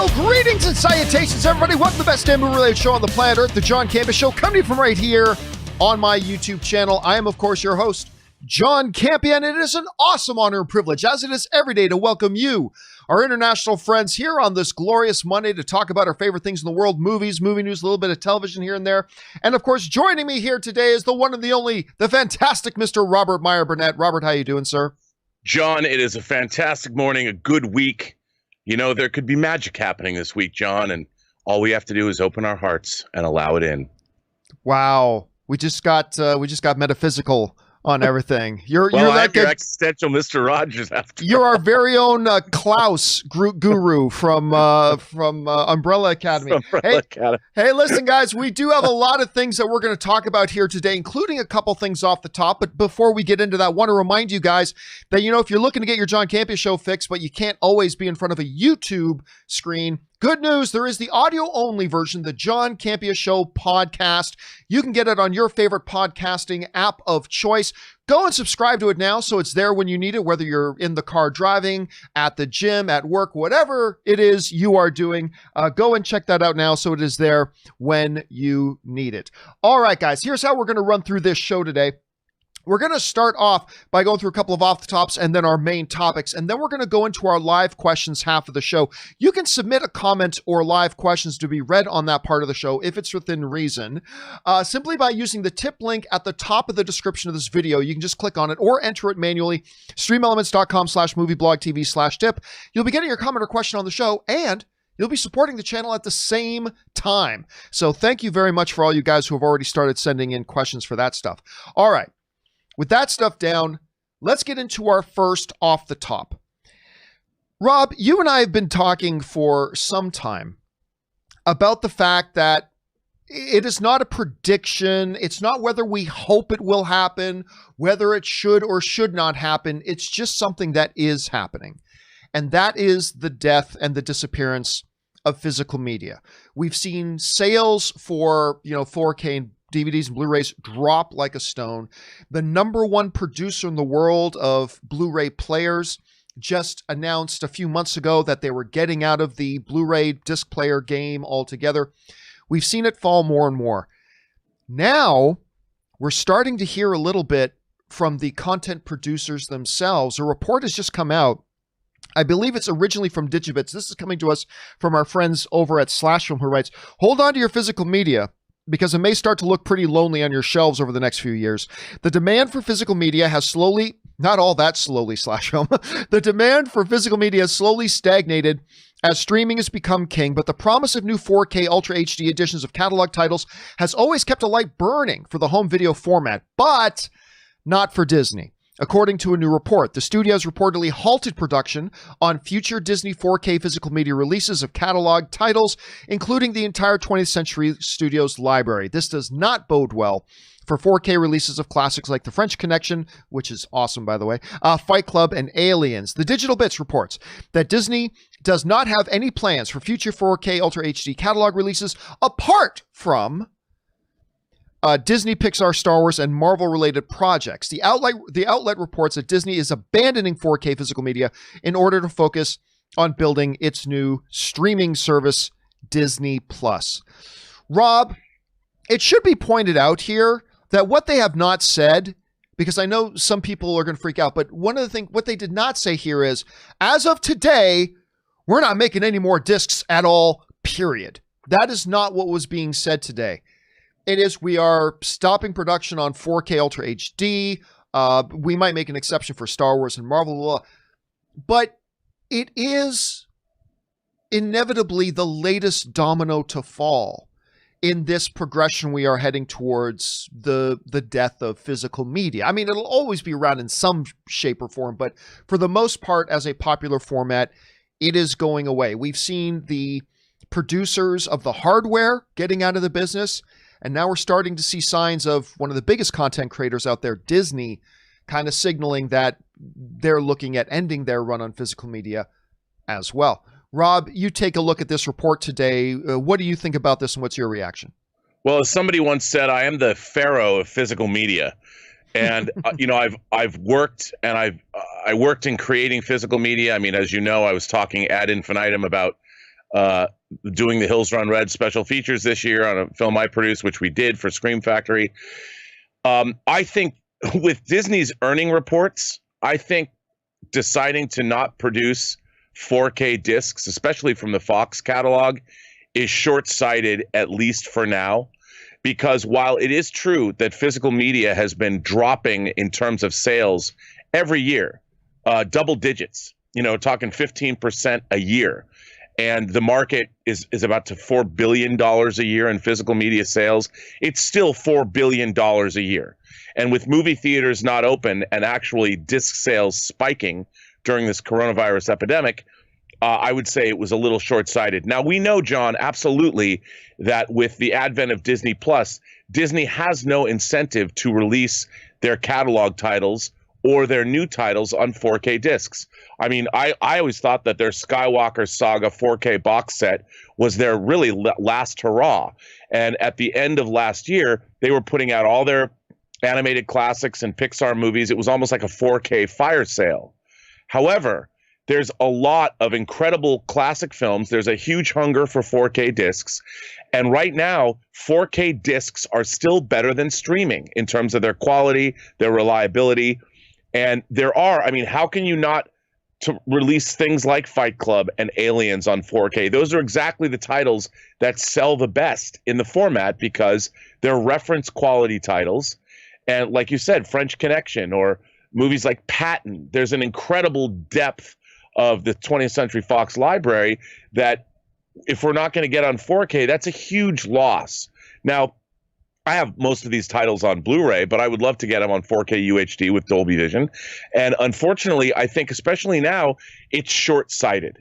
Well, greetings and salutations, everybody. Welcome to the best damn movie-related show on the planet Earth, the John Campea Show, coming from right here on my YouTube channel. I am, of course, your host, John Campea, and it is an awesome honor and privilege, as it is every day, to welcome you, our international friends, here on this glorious Monday to talk about our favorite things in the world, movies, movie news, a little bit of television here and there. And, of course, joining me here today is the one and the only, the fantastic Mr. Robert Meyer Burnett. Robert, how you doing, sir? John, it is a fantastic morning, a good week. You know, there could be magic happening this week, John, and all we have to do is open our hearts and allow it in. Wow, we just got metaphysical on everything. You're I'm like your existential Mr. Rogers. You're our very own Klaus guru from Umbrella Academy. Hey, listen, guys, we do have a lot of things that we're going to talk about here today, including a couple things off the top. But before we get into that, I want to remind you guys that, you know, if you're looking to get your John Campea Show fixed, but you can't always be in front of a YouTube screen, good news, there is the audio-only version, the John Campea Show podcast. You can get it on your favorite podcasting app of choice. Go and subscribe to it now so it's there when you need it, whether you're in the car driving, at the gym, at work, whatever it is you are doing. Go and check that out now so it is there when you need it. All right, guys, here's how we're going to run through this show today. We're going to start off by going through a couple of off the tops and then our main topics. And then we're going to go into our live questions half of the show. You can submit a comment or live questions to be read on that part of the show if it's within reason, simply by using the tip link at the top of the description of this video. You can just click on it or enter it manually. streamelements.com/movieblogtv/tip. You'll be getting your comment or question on the show, and you'll be supporting the channel at the same time. So thank you very much for all you guys who have already started sending in questions for that stuff. All right. With that stuff down, let's get into our first off the top. Rob, you and I have been talking for some time about the fact that it is not a prediction. It's not whether we hope it will happen, whether it should or should not happen. It's just something that is happening. And that is the death and the disappearance of physical media. We've seen sales for, 4K and DVDs and Blu-rays drop like a stone. The number one producer in the world of Blu-ray players just announced a few months ago that they were getting out of the Blu-ray disc player game altogether. We've seen it fall more and more. Now, we're starting to hear a little bit from the content producers themselves. A report has just come out. I believe it's originally from Digibits. This is coming to us from our friends over at Slashfilm, who writes, "Hold on to your physical media, because it may start to look pretty lonely on your shelves over the next few years. The demand for physical media has slowly, not all that slowly, Slashfilm, the demand for physical media has slowly stagnated as streaming has become king, but the promise of new 4K Ultra HD editions of catalog titles has always kept a light burning for the home video format, but not for Disney. According to a new report, the studio has reportedly halted production on future Disney 4K physical media releases of catalog titles, including the entire 20th Century Studios library. This does not bode well for 4K releases of classics like The French Connection, which is awesome, by the way, Fight Club, and Aliens. The Digital Bits reports that Disney does not have any plans for future 4K Ultra HD catalog releases apart from Disney, Pixar, Star Wars, and Marvel-related projects. The outlet reports that Disney is abandoning 4K physical media in order to focus on building its new streaming service, Disney+. Rob, it should be pointed out here that what they have not said, because I know some people are going to freak out, but one of the things, what they did not say here is, as of today, we're not making any more discs at all, period. That is not what was being said today. It is, we are stopping production on 4K Ultra HD. We might make an exception for Star Wars and Marvel, but it is inevitably the latest domino to fall in this progression we are heading towards the death of physical media. I mean, it'll always be around in some shape or form, but for the most part, as a popular format, it is going away. We've seen the producers of the hardware getting out of the business, and now we're starting to see signs of one of the biggest content creators out there, Disney, kind of signaling that they're looking at ending their run on physical media as well. Rob, you take a look at this report today. What do you think about this, and what's your reaction? Well, as somebody once said, I am the pharaoh of physical media. And you know, I've worked, and I worked in creating physical media. I mean, as you know, I was talking ad infinitum about doing the Hills Run Red special features this year on a film I produced, which we did for Scream Factory. I think with Disney's earning reports, I think deciding to not produce 4K discs, especially from the Fox catalog, is short-sighted, at least for now. Because while it is true that physical media has been dropping in terms of sales every year, double digits, talking 15% a year, and the market is about to $4 billion a year in physical media sales, it's still $4 billion a year. And with movie theaters not open and actually disc sales spiking during this coronavirus epidemic, I would say it was a little short-sighted. Now, we know, John, absolutely, that with the advent of Disney Plus, Disney has no incentive to release their catalog titles or their new titles on 4K discs. I mean, I always thought that their Skywalker Saga 4K box set was their really last hurrah. And at the end of last year, they were putting out all their animated classics and Pixar movies. It was almost like a 4K fire sale. However, there's a lot of incredible classic films. There's a huge hunger for 4K discs. And right now, 4K discs are still better than streaming in terms of their quality, their reliability. And how can you not to release things like Fight Club and Aliens on 4K? Those are exactly the titles that sell the best in the format because they're reference quality titles. And like you said, French Connection or movies like Patton, there's an incredible depth of the 20th Century Fox library that if we're not going to get on 4K, that's a huge loss. Now, I have most of these titles on Blu-ray, but I would love to get them on 4K UHD with Dolby Vision. And unfortunately, I think especially now, it's short-sighted.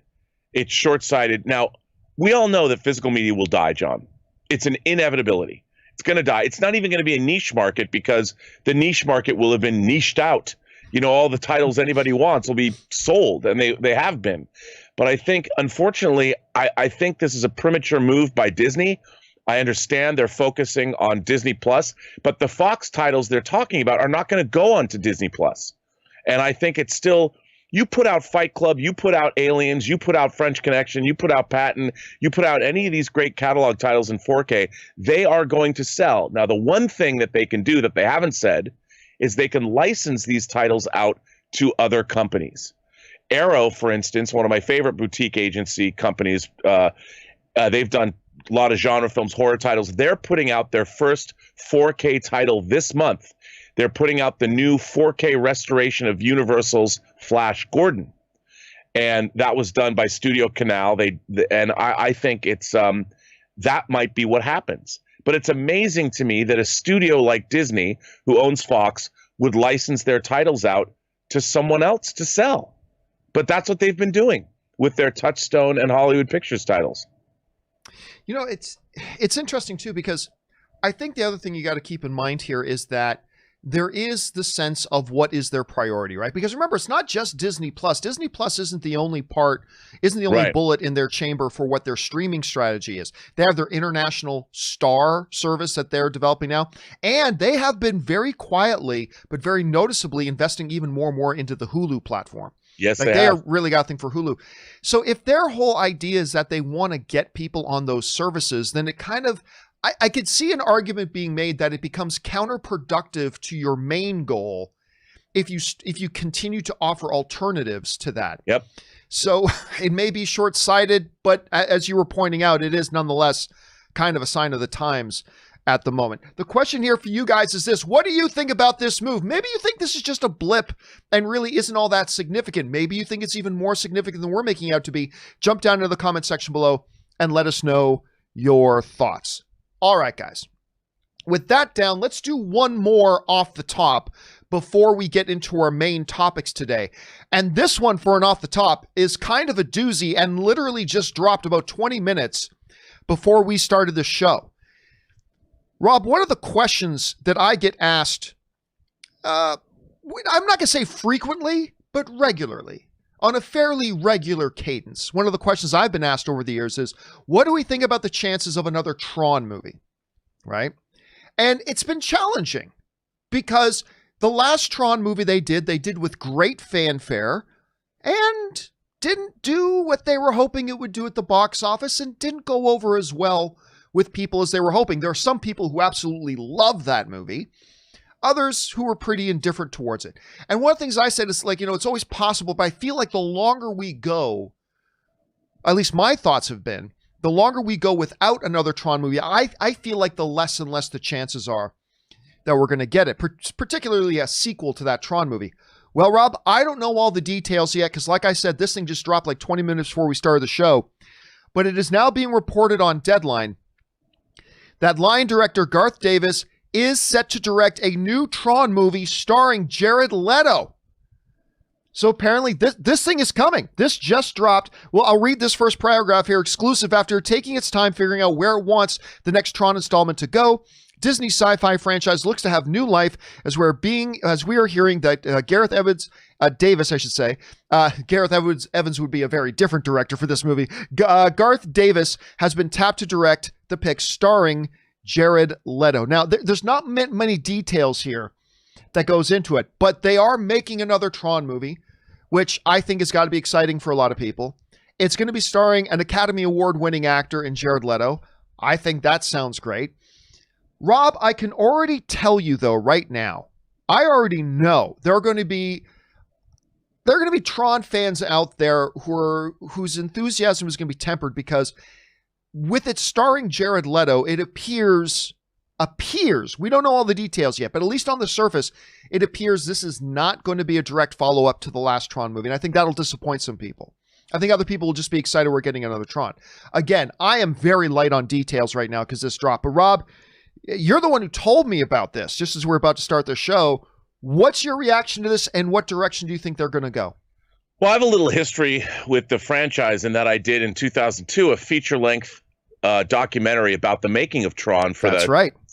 It's short-sighted. Now, we all know that physical media will die, John. It's an inevitability. It's going to die. It's not even going to be a niche market because the niche market will have been niched out. All the titles anybody wants will be sold, and they have been. But I think, unfortunately, I think this is a premature move by Disney. I understand they're focusing on Disney Plus, but the Fox titles they're talking about are not going to go on to Disney Plus. And I think it's still, you put out Fight Club, you put out Aliens, you put out French Connection, you put out Patton, you put out any of these great catalog titles in 4K, they are going to sell. Now, the one thing that they can do that they haven't said is they can license these titles out to other companies. Arrow, for instance, one of my favorite boutique agency companies, they've done a lot of genre films, horror titles. They're putting out their first 4K title this month. They're putting out the new 4K restoration of Universal's Flash Gordon. And that was done by Studio Canal. I think it's that might be what happens. But it's amazing to me that a studio like Disney, who owns Fox, would license their titles out to someone else to sell. But that's what they've been doing with their Touchstone and Hollywood Pictures titles. It's interesting, too, because I think the other thing you got to keep in mind here is that there is the sense of what is their priority, right? Because remember, it's not just Disney Plus. Disney Plus isn't the only Right. bullet in their chamber for what their streaming strategy is. They have their international Star service that they're developing now, and they have been very quietly, but very noticeably investing even more and more into the Hulu platform. Yes, Like they have. are really got a thing for Hulu. So if their whole idea is that they want to get people on those services, then it kind of, I could see an argument being made that it becomes counterproductive to your main goal if you continue to offer alternatives to that. Yep. So it may be short-sighted, but as you were pointing out, it is nonetheless kind of a sign of the times at the moment. The question here for you guys is this: what do you think about this move? Maybe you think this is just a blip and really isn't all that significant. Maybe you think it's even more significant than we're making it out to be. Jump down into the comment section below and let us know your thoughts. All right, guys. With that down, let's do one more off the top before we get into our main topics today. And this one for an off the top is kind of a doozy and literally just dropped about 20 minutes before we started the show. Rob, one of the questions that I get asked, I'm not going to say frequently, but regularly, on a fairly regular cadence. One of the questions I've been asked over the years is, what do we think about the chances of another Tron movie? Right? And it's been challenging because the last Tron movie they did with great fanfare, and didn't do what they were hoping it would do at the box office and didn't go over as well with people as they were hoping. There are some people who absolutely love that movie, others who were pretty indifferent towards it. And one of the things I said is like, it's always possible, but I feel like the longer we go, at least my thoughts have been, the longer we go without another Tron movie, I feel like the less and less the chances are that we're going to get it, particularly a sequel to that Tron movie. Well, Rob, I don't know all the details yet because, like I said, this thing just dropped like 20 minutes before we started the show, but it is now being reported on Deadline that line director Garth Davis is set to direct a new Tron movie starring Jared Leto. So apparently this thing is coming. This just dropped. Well, I'll read this first paragraph here, exclusive. After taking its time figuring out where it wants the next Tron installment to go, Disney's sci-fi franchise looks to have new life as we are hearing that Gareth Davis, Gareth Evans would be a very different director for this movie. Garth Davis has been tapped to direct the pick starring Jared Leto. Now, there's not many details here that goes into it, but they are making another Tron movie, which I think has got to be exciting for a lot of people. It's going to be starring an Academy Award-winning actor in Jared Leto. I think that sounds great. Rob, I can already tell you, though, right now, I already know there are going to be Tron fans out there whose enthusiasm is going to be tempered because with it starring Jared Leto, it appears, we don't know all the details yet, but at least on the surface, it appears this is not going to be a direct follow-up to the last Tron movie, and I think that'll disappoint some people. I think other people will just be excited we're getting another Tron. Again, I am very light on details right now because this dropped, but Rob, you're the one who told me about this just as we're about to start the show. What's your reaction to this, and what direction do you think they're going to go? Well, I have a little history with the franchise in that I did in 2002 a feature-length documentary about the making of Tron for the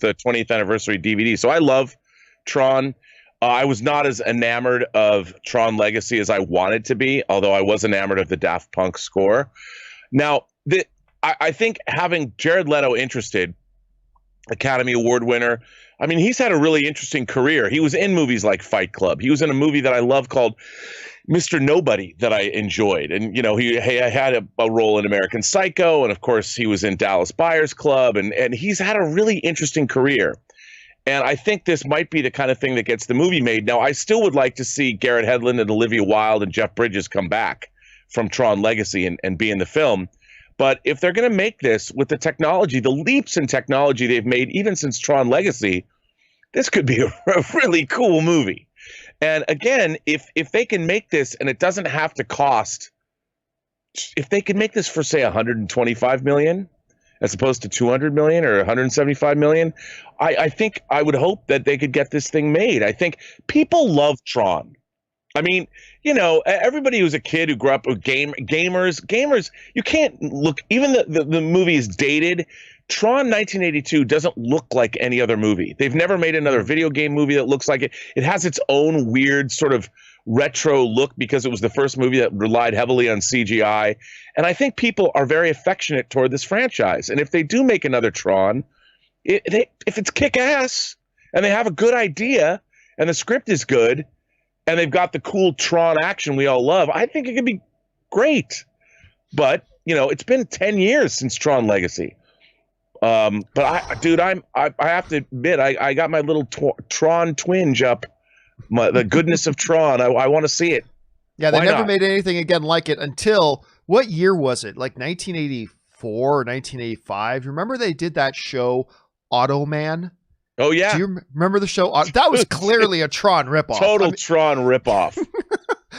20th anniversary DVD. So I love Tron. I was not as enamored of Tron Legacy as I wanted to be, although I was enamored of the Daft Punk score. Now, I think having Jared Leto interested, Academy Award winner, I mean, he's had a really interesting career. He was in movies like Fight Club. He was in a movie that I love called Mr. Nobody that I enjoyed. And, he had a role in American Psycho. And, of course, he was in Dallas Buyers Club. And he's had a really interesting career. And I think this might be the kind of thing that gets the movie made. Now, I still would like to see Garrett Hedlund and Olivia Wilde and Jeff Bridges come back from Tron Legacy and be in the film. But if they're going to make this with the technology, the leaps in technology they've made even since Tron Legacy, this could be a really cool movie. And again, if they can make this and it doesn't have to cost, if they can make this for, say, $125 million as opposed to $200 million or $175 million, I think I would hope that they could get this thing made. I think people love Tron. I mean, everybody who's a kid who grew up with gamers, you can't look, even the movie is dated. Tron 1982 doesn't look like any other movie. They've never made another video game movie that looks like it. It has its own weird sort of retro look because it was the first movie that relied heavily on CGI. And I think people are very affectionate toward this franchise. And if they do make another Tron, if it's kick-ass and they have a good idea and the script is good, and they've got the cool Tron action we all love, I think it could be great. But, it's been 10 years since Tron Legacy. But I have to admit, I got my little Tron twinge up, the goodness of Tron. I want to see it. Yeah, they never made anything again like it until, what year was it? Like 1984 or 1985? Remember they did that show, Automan? Oh, yeah. Do you remember the show? That was clearly a Tron ripoff. Total Tron ripoff.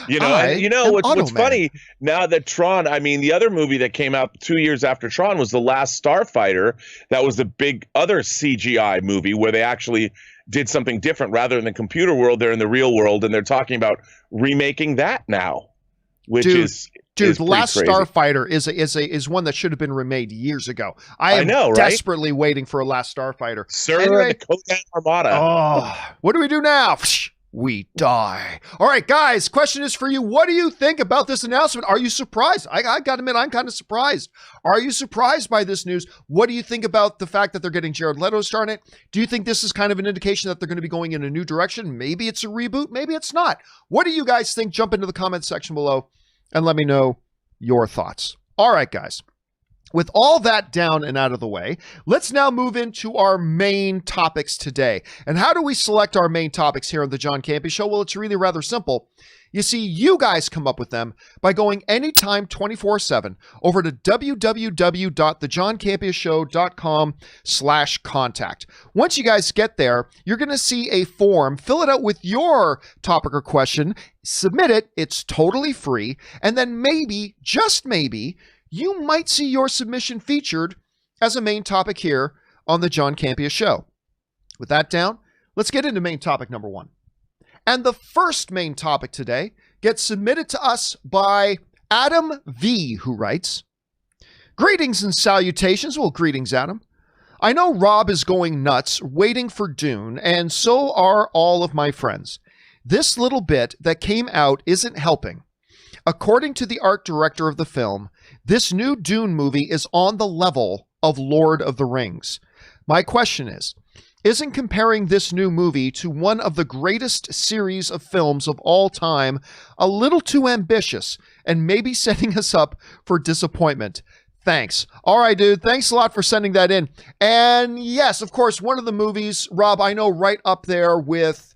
What's funny, now that Tron, the other movie that came out 2 years after Tron was The Last Starfighter. That was the big other CGI movie where they actually did something different. Rather than the computer world, they're in the real world, and they're talking about remaking that now, which is The Last Starfighter is one that should have been remade years ago. I know, right? Desperately waiting for a Last Starfighter. Sir, anyway, the Kodak Armada. Oh, what do we do now? We die. All right, guys, question is for you. What do you think about this announcement? Are you surprised? I got to admit, I'm kind of surprised. Are you surprised by this news? What do you think about the fact that they're getting Jared Leto starring it? Do you think this is kind of an indication that they're going to be going in a new direction? Maybe it's a reboot. Maybe it's not. What do you guys think? Jump into the comments section below and let me know your thoughts. All right, guys. With all that down and out of the way, let's now move into our main topics today. And how do we select our main topics here on the John Campea Show? Well, it's really rather simple. You see, you guys come up with them by going anytime 24/7 over to www.thejohncampeashow.com/contact. Once you guys get there, you're going to see a form. Fill it out with your topic or question. Submit it. It's totally free. And then maybe, just maybe, you might see your submission featured as a main topic here on the John Campea Show. With that down, let's get into main topic number 1. And the first main topic today gets submitted to us by Adam V, who writes, "Greetings and salutations." Well, greetings, Adam. "I know Rob is going nuts waiting for Dune, and so are all of my friends. This little bit that came out isn't helping. According to the art director of the film, this new Dune movie is on the level of Lord of the Rings. My question is, isn't comparing this new movie to one of the greatest series of films of all time a little too ambitious and maybe setting us up for disappointment? Thanks." All right, dude. Thanks a lot for sending that in. And yes, of course, one of the movies, Rob, I know right up there with,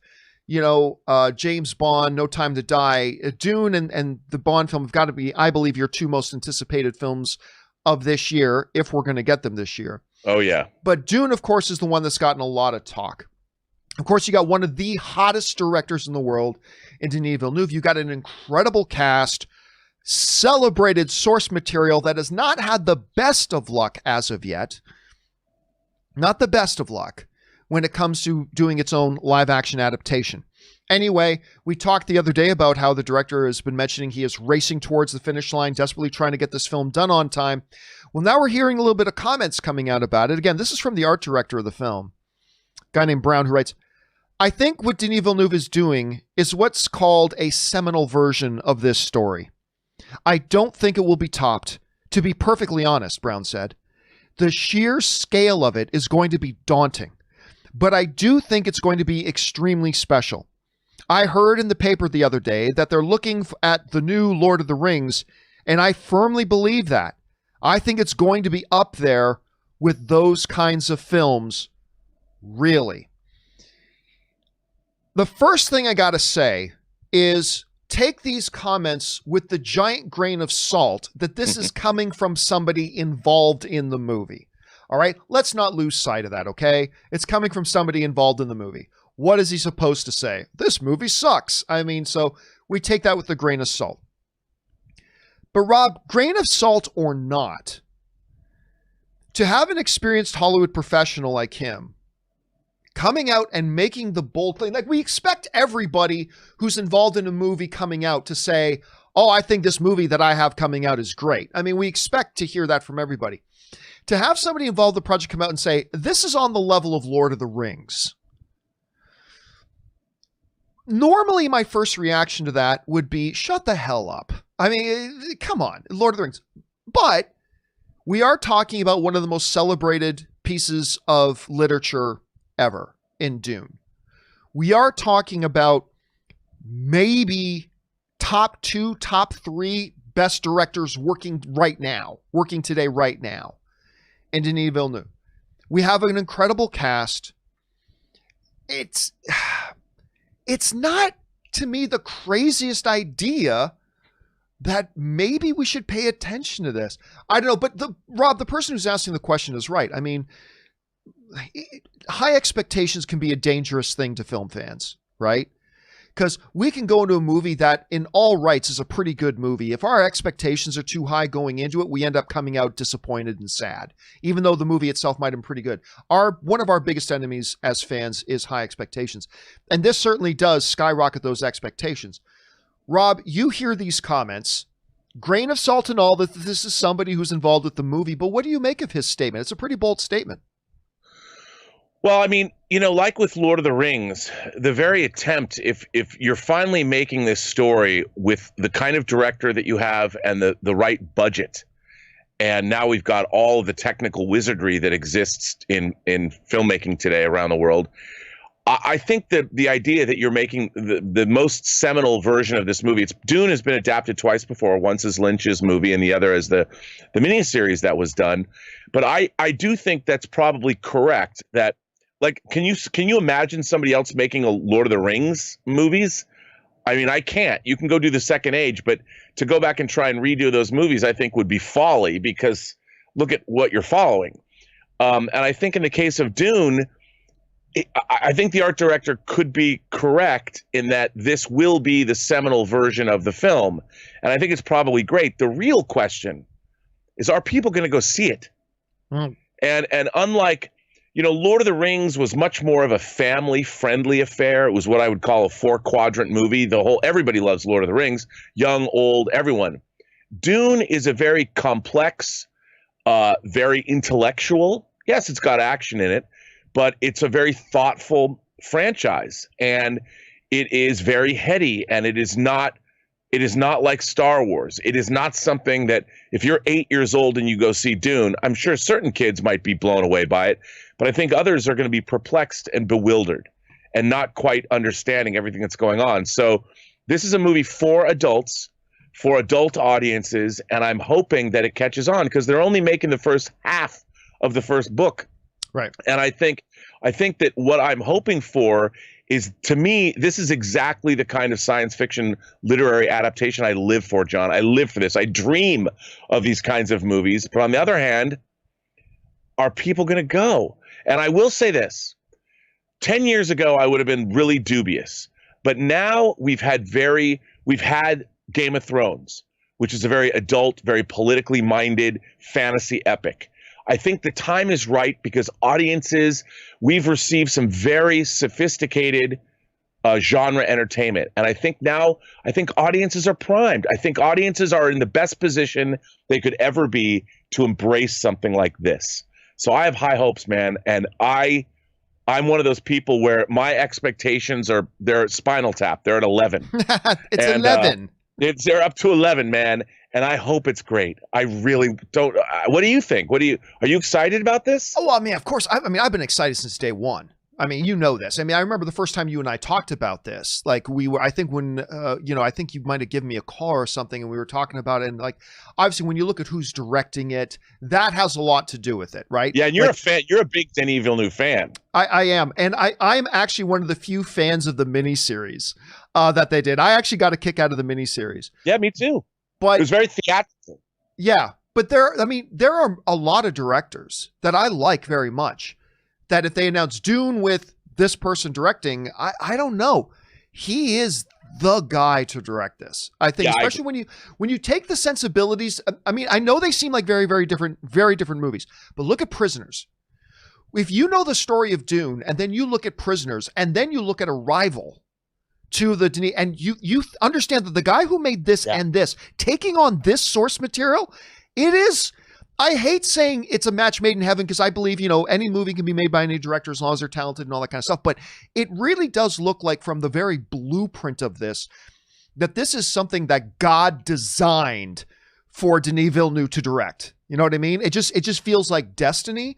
James Bond, No Time to Die, Dune and the Bond film have got to be, I believe, your two most anticipated films of this year, if we're going to get them this year. Oh, yeah. But Dune, of course, is the one that's gotten a lot of talk. Of course, you got one of the hottest directors in the world in Denis Villeneuve. You got an incredible cast, celebrated source material that has not had the best of luck as of yet. Not the best of luck when it comes to doing its own live action adaptation. Anyway, we talked the other day about how the director has been mentioning he is racing towards the finish line, desperately trying to get this film done on time. Well, now we're hearing a little bit of comments coming out about it. Again, this is from the art director of the film, a guy named Brown, who writes, "I think what Denis Villeneuve is doing is what's called a seminal version of this story. I don't think it will be topped. To be perfectly honest," Brown said, "the sheer scale of it is going to be daunting, but I do think it's going to be extremely special. I heard in the paper the other day that they're looking at the new Lord of the Rings, and I firmly believe that. I think it's going to be up there with those kinds of films, really." The first thing I got to say is take these comments with the giant grain of salt that this is coming from somebody involved in the movie. All right, let's not lose sight of that, okay? It's coming from somebody involved in the movie. What is he supposed to say? This movie sucks. I mean, so we take that with a grain of salt. But Rob, grain of salt or not, to have an experienced Hollywood professional like him coming out and making the bold claim, like we expect everybody who's involved in a movie coming out to say, "Oh, I think this movie that I have coming out is great." I mean, we expect to hear that from everybody. To have somebody involved in the project come out and say, "This is on the level of Lord of the Rings." Normally, my first reaction to that would be, shut the hell up. I mean, come on, Lord of the Rings. But we are talking about one of the most celebrated pieces of literature ever in Dune. We are talking about maybe top 2, top 3 best directors working today right now in Denis Villeneuve. We have an incredible cast. It's not, to me, the craziest idea that maybe we should pay attention to this. I don't know, but Rob, the person who's asking the question is right. I mean, high expectations can be a dangerous thing to film fans, right? Because we can go into a movie that in all rights is a pretty good movie. If our expectations are too high going into it, we end up coming out disappointed and sad, even though the movie itself might have been pretty good. One of our biggest enemies as fans is high expectations. And this certainly does skyrocket those expectations. Rob, you hear these comments, grain of salt and all, that this is somebody who's involved with the movie, but what do you make of his statement? It's a pretty bold statement. Well, I mean, like with Lord of the Rings, the very attempt, if you're finally making this story with the kind of director that you have and the right budget, and now we've got all of the technical wizardry that exists in filmmaking today around the world, I think that the idea that you're making the most seminal version of this movie, Dune has been adapted twice before, once as Lynch's movie and the other as the miniseries that was done. But I do think that's probably correct. That, like, can you imagine somebody else making a Lord of the Rings movies? I mean, I can't. You can go do the Second Age, but to go back and try and redo those movies, I think would be folly, because look at what you're following. And I think in the case of Dune, I think the art director could be correct in that this will be the seminal version of the film. And I think it's probably great. The real question is, are people going to go see it? Mm. And unlike, Lord of the Rings was much more of a family-friendly affair. It was what I would call a 4-quadrant movie. Everybody loves Lord of the Rings, young, old, everyone. Dune is a very complex, very intellectual. Yes, it's got action in it, but it's a very thoughtful franchise, and it is very heady, and it is not like Star Wars. It is not something that if you're 8 years old and you go see Dune, I'm sure certain kids might be blown away by it, but I think others are going to be perplexed and bewildered and not quite understanding everything that's going on. So this is a movie for adults, for adult audiences, and I'm hoping that it catches on, because they're only making the first half of the first book. Right. And I think that what I'm hoping for is, to me, this is exactly the kind of science fiction literary adaptation I live for, John. I live for this. I dream of these kinds of movies. But on the other hand, are people going to go? And I will say this. 10 years ago, I would have been really dubious. But now we've had Game of Thrones, which is a very adult, very politically minded fantasy epic. I think the time is right, because we've received some very sophisticated genre entertainment. And I think audiences are primed. I think audiences are in the best position they could ever be to embrace something like this. So I have high hopes, man. And I'm one of those people where my expectations they're Spinal Tap. They're at 11. It's 11. They're up to 11, man. And I hope it's great. I really don't. What do you think? Are you excited about this? Oh, I mean, of course. I've been excited since day one. I mean, you know this. I mean, I remember the first time you and I talked about this. Like, I think when, I think you might have given me a call or something, and we were talking about it. And, like, obviously, when you look at who's directing it, that has a lot to do with it, right? Yeah, and you're a fan. You're a big Denis Villeneuve fan. I am, and I'm actually one of the few fans of the miniseries that they did. I actually got a kick out of the miniseries. Yeah, me too. But it was very theatrical. Yeah, but there are a lot of directors that I like very much, that if they announce Dune with this person directing, I don't know. He is the guy to direct this. I think, especially when you take the sensibilities. I mean, I know they seem like very, very different movies, but look at Prisoners. If you know the story of Dune, and then you look at Prisoners, and then you look at Arrival, to the Denis, and you understand that the guy who made this and this, taking on this source material, it is, I hate saying it's a match made in heaven, because I believe, any movie can be made by any director as long as they're talented and all that kind of stuff. But it really does look like, from the very blueprint of this, that this is something that God designed for Denis Villeneuve to direct. You know what I mean? It just feels like destiny.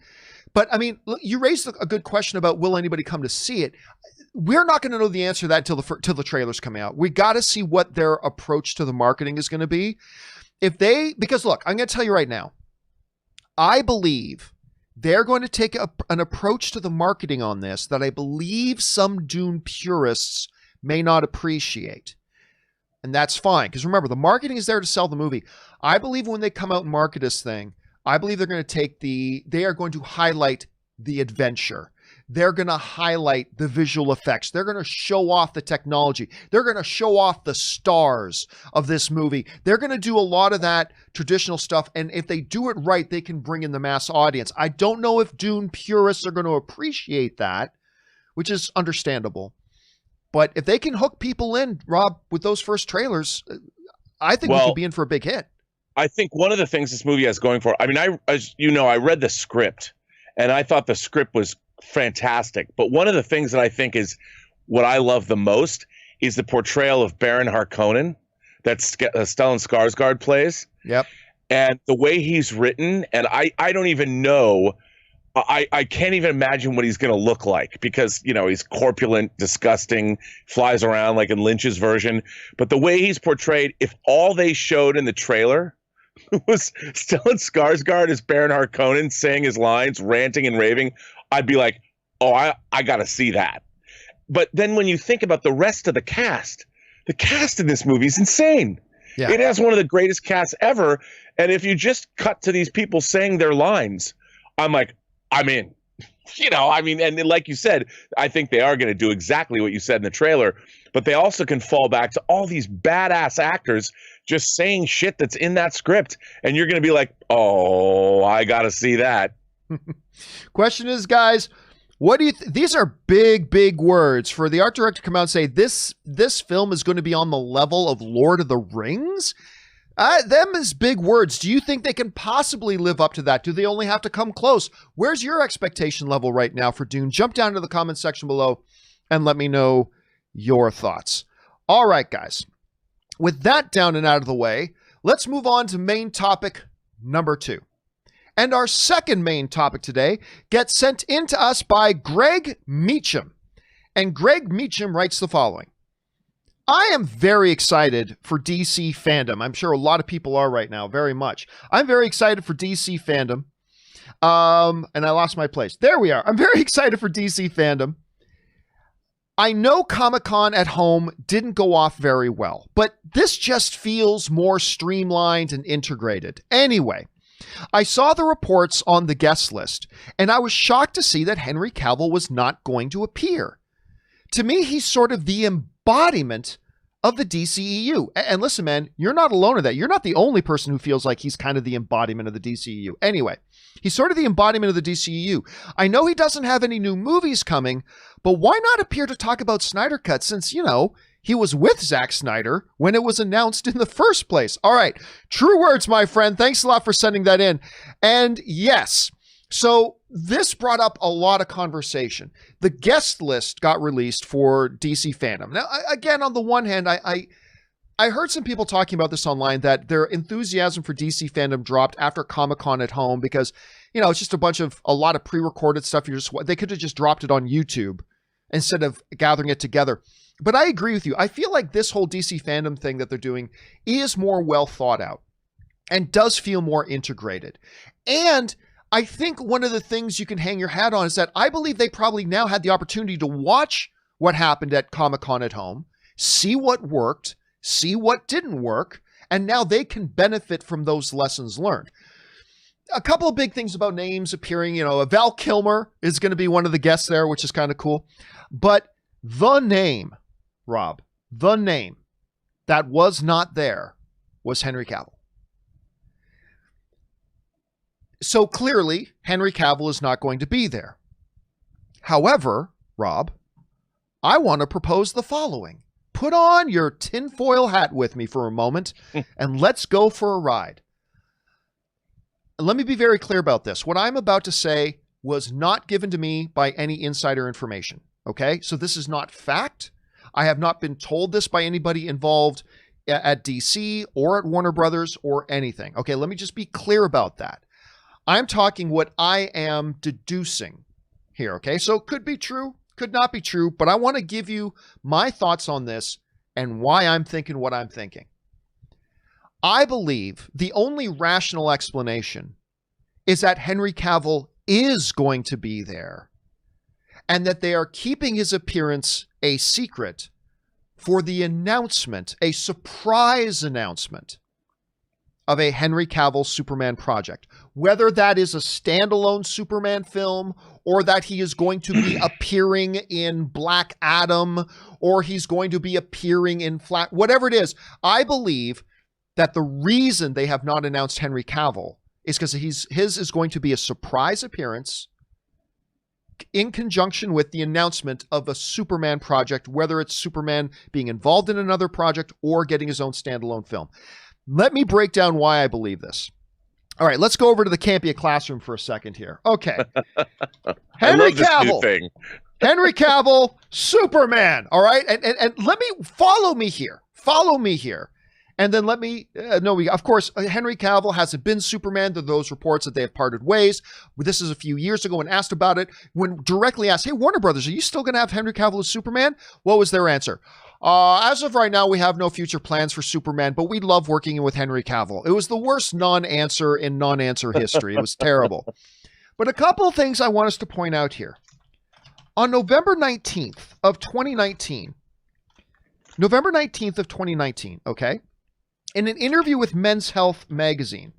But I mean, you raised a good question about, will anybody come to see it? We're not going to know the answer to that till the trailers come out. We got to see what their approach to the marketing is going to be. Because look, I'm going to tell you right now, I believe they're going to take an approach to the marketing on this that I believe some Dune purists may not appreciate. And that's fine, because remember, the marketing is there to sell the movie. I believe when they come out and market this thing, I believe they are going to highlight the adventure. They're going to highlight the visual effects. They're going to show off the technology. They're going to show off the stars of this movie. They're going to do a lot of that traditional stuff. And if they do it right, they can bring in the mass audience. I don't know if Dune purists are going to appreciate that, which is understandable. But if they can hook people in, Rob, with those first trailers, I think we could be in for a big hit. I think one of the things this movie has going for, I mean, I read the script, and I thought the script was fantastic. But one of the things that I think is what I love the most is the portrayal of Baron Harkonnen that Stellan Skarsgård plays. Yep. And the way he's written, and I don't even know I can't even imagine what he's going to look like because, you know, he's corpulent, disgusting, flies around like in Lynch's version. But the way he's portrayed, if all they showed in the trailer was Stellan Skarsgård as Baron Harkonnen saying his lines, ranting and raving, I'd be like, oh, I got to see that. But then when you think about the rest of the cast in this movie is insane. Yeah. It has one of the greatest casts ever. And if you just cut to these people saying their lines, I'm like, I'm in. You know, I mean, and like you said, I think they are going to do exactly what you said in the trailer, but they also can fall back to all these badass actors just saying shit that's in that script. And you're going to be like, oh, I got to see that. Question is, guys, what do you these are big words for the art director to come out and say this film is going to be on the level of Lord of the Rings? Them is big words. Do you think they can possibly live up to that? Do they only have to come close? Where's your expectation level right now for Dune? Jump down to the comment section below and let me know your thoughts. All right, guys. With that down and out of the way, let's move on to main topic number 2. And our second main topic today gets sent in to us by Greg Meacham. And Greg Meacham writes the following. I am very excited for DC fandom. I'm sure a lot of people are right now, very much. I'm very excited for DC fandom. And I lost my place. There we are. I'm very excited for DC fandom. I know Comic-Con at home didn't go off very well, but this just feels more streamlined and integrated. Anyway, I saw the reports on the guest list, and I was shocked to see that Henry Cavill was not going to appear. To me, he's sort of the embodiment of the DCEU. And listen, man, you're not alone in that. You're not the only person who feels like he's kind of the embodiment of the DCEU. Anyway, he's sort of the embodiment of the DCEU. I know he doesn't have any new movies coming, but why not appear to talk about Snyder Cut since, you know, he was with Zack Snyder when it was announced in the first place. All right, true words, my friend. Thanks a lot for sending that in. And yes, so this brought up a lot of conversation. The guest list got released for DC fandom. Now, again, on the one hand, I heard some people talking about this online that their enthusiasm for DC fandom dropped after Comic-Con at home because, you know, it's just a lot of pre-recorded stuff. They could have just dropped it on YouTube instead of gathering it together. But I agree with you. I feel like this whole DC fandom thing that they're doing is more well thought out and does feel more integrated. And I think one of the things you can hang your hat on is that I believe they probably now had the opportunity to watch what happened at Comic-Con at home, see what worked, see what didn't work, and now they can benefit from those lessons learned. A couple of big things about names appearing, you know, Val Kilmer is going to be one of the guests there, which is kind of cool. But the name, Rob, the name that was not there was Henry Cavill. So clearly, Henry Cavill is not going to be there. However, Rob, I want to propose the following. Put on your tinfoil hat with me for a moment and let's go for a ride. Let me be very clear about this. What I'm about to say was not given to me by any insider information. Okay? So this is not fact. I have not been told this by anybody involved at DC or at Warner Brothers or anything. Okay, let me just be clear about that. I'm talking what I am deducing here, okay? So it could be true, could not be true, but I want to give you my thoughts on this and why I'm thinking what I'm thinking. I believe the only rational explanation is that Henry Cavill is going to be there and that they are keeping his appearance a secret for the announcement, a surprise announcement of a Henry Cavill Superman project. Whether that is a standalone Superman film or that he is going to be appearing in Black Adam or he's going to be appearing in whatever it is, I believe that the reason they have not announced Henry Cavill is because his is going to be a surprise appearance in conjunction with the announcement of a Superman project, whether it's Superman being involved in another project or getting his own standalone film. Let me break down why I believe this. All right, let's go over to the Campea classroom for a second here. Okay. Henry Cavill. Henry Cavill, Superman. All right. And let me follow me here. Follow me here. And then let me, of course, Henry Cavill hasn't been Superman. There are those reports that they have parted ways. This is a few years ago when asked about it, when directly asked, hey, Warner Brothers, are you still going to have Henry Cavill as Superman? What was their answer? As of right now, we have no future plans for Superman, but we love working with Henry Cavill. It was the worst non-answer in non-answer history. It was terrible. But a couple of things I want us to point out here. On November 19th of 2019, okay? In an interview with Men's Health magazine,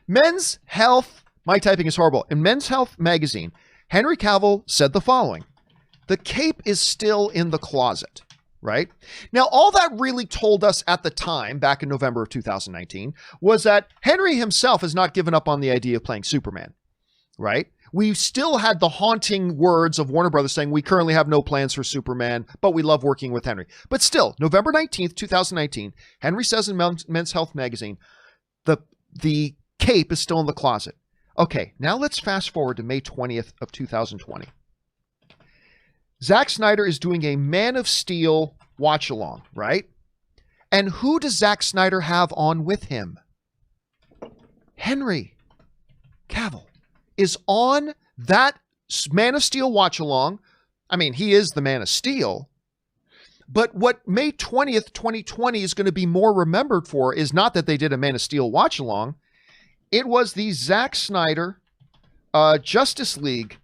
Men's Health, my typing is horrible. In Men's Health magazine, Henry Cavill said the following: the cape is still in the closet, right? Now, all that really told us at the time, back in November of 2019, was that Henry himself has not given up on the idea of playing Superman, right? We still had the haunting words of Warner Brothers saying, we currently have no plans for Superman, but we love working with Henry. But still, November 19th, 2019, Henry says in Men's Health magazine, the cape is still in the closet. Okay, now let's fast forward to May 20th of 2020. Zack Snyder is doing a Man of Steel watch-along, right? And who does Zack Snyder have on with him? Henry Cavill is on that Man of Steel watch-along. I mean, he is the Man of Steel. But what May 20th, 2020 is going to be more remembered for is not that they did a Man of Steel watch-along. It was the Zack Snyder Justice League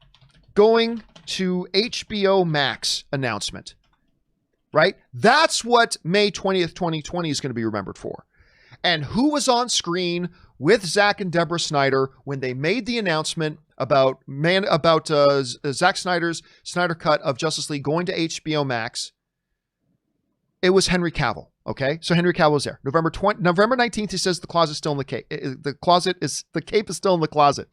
going to HBO Max announcement, right? That's what May 20th, 2020 is going to be remembered for. And who was on screen with Zack and Deborah Snyder when they made the announcement about Zack Snyder's Snyder Cut of Justice League going to HBO Max? It was Henry Cavill. Okay, so Henry Cavill was there. November 19th, he says the closet's still in the cape. The cape is still in the closet.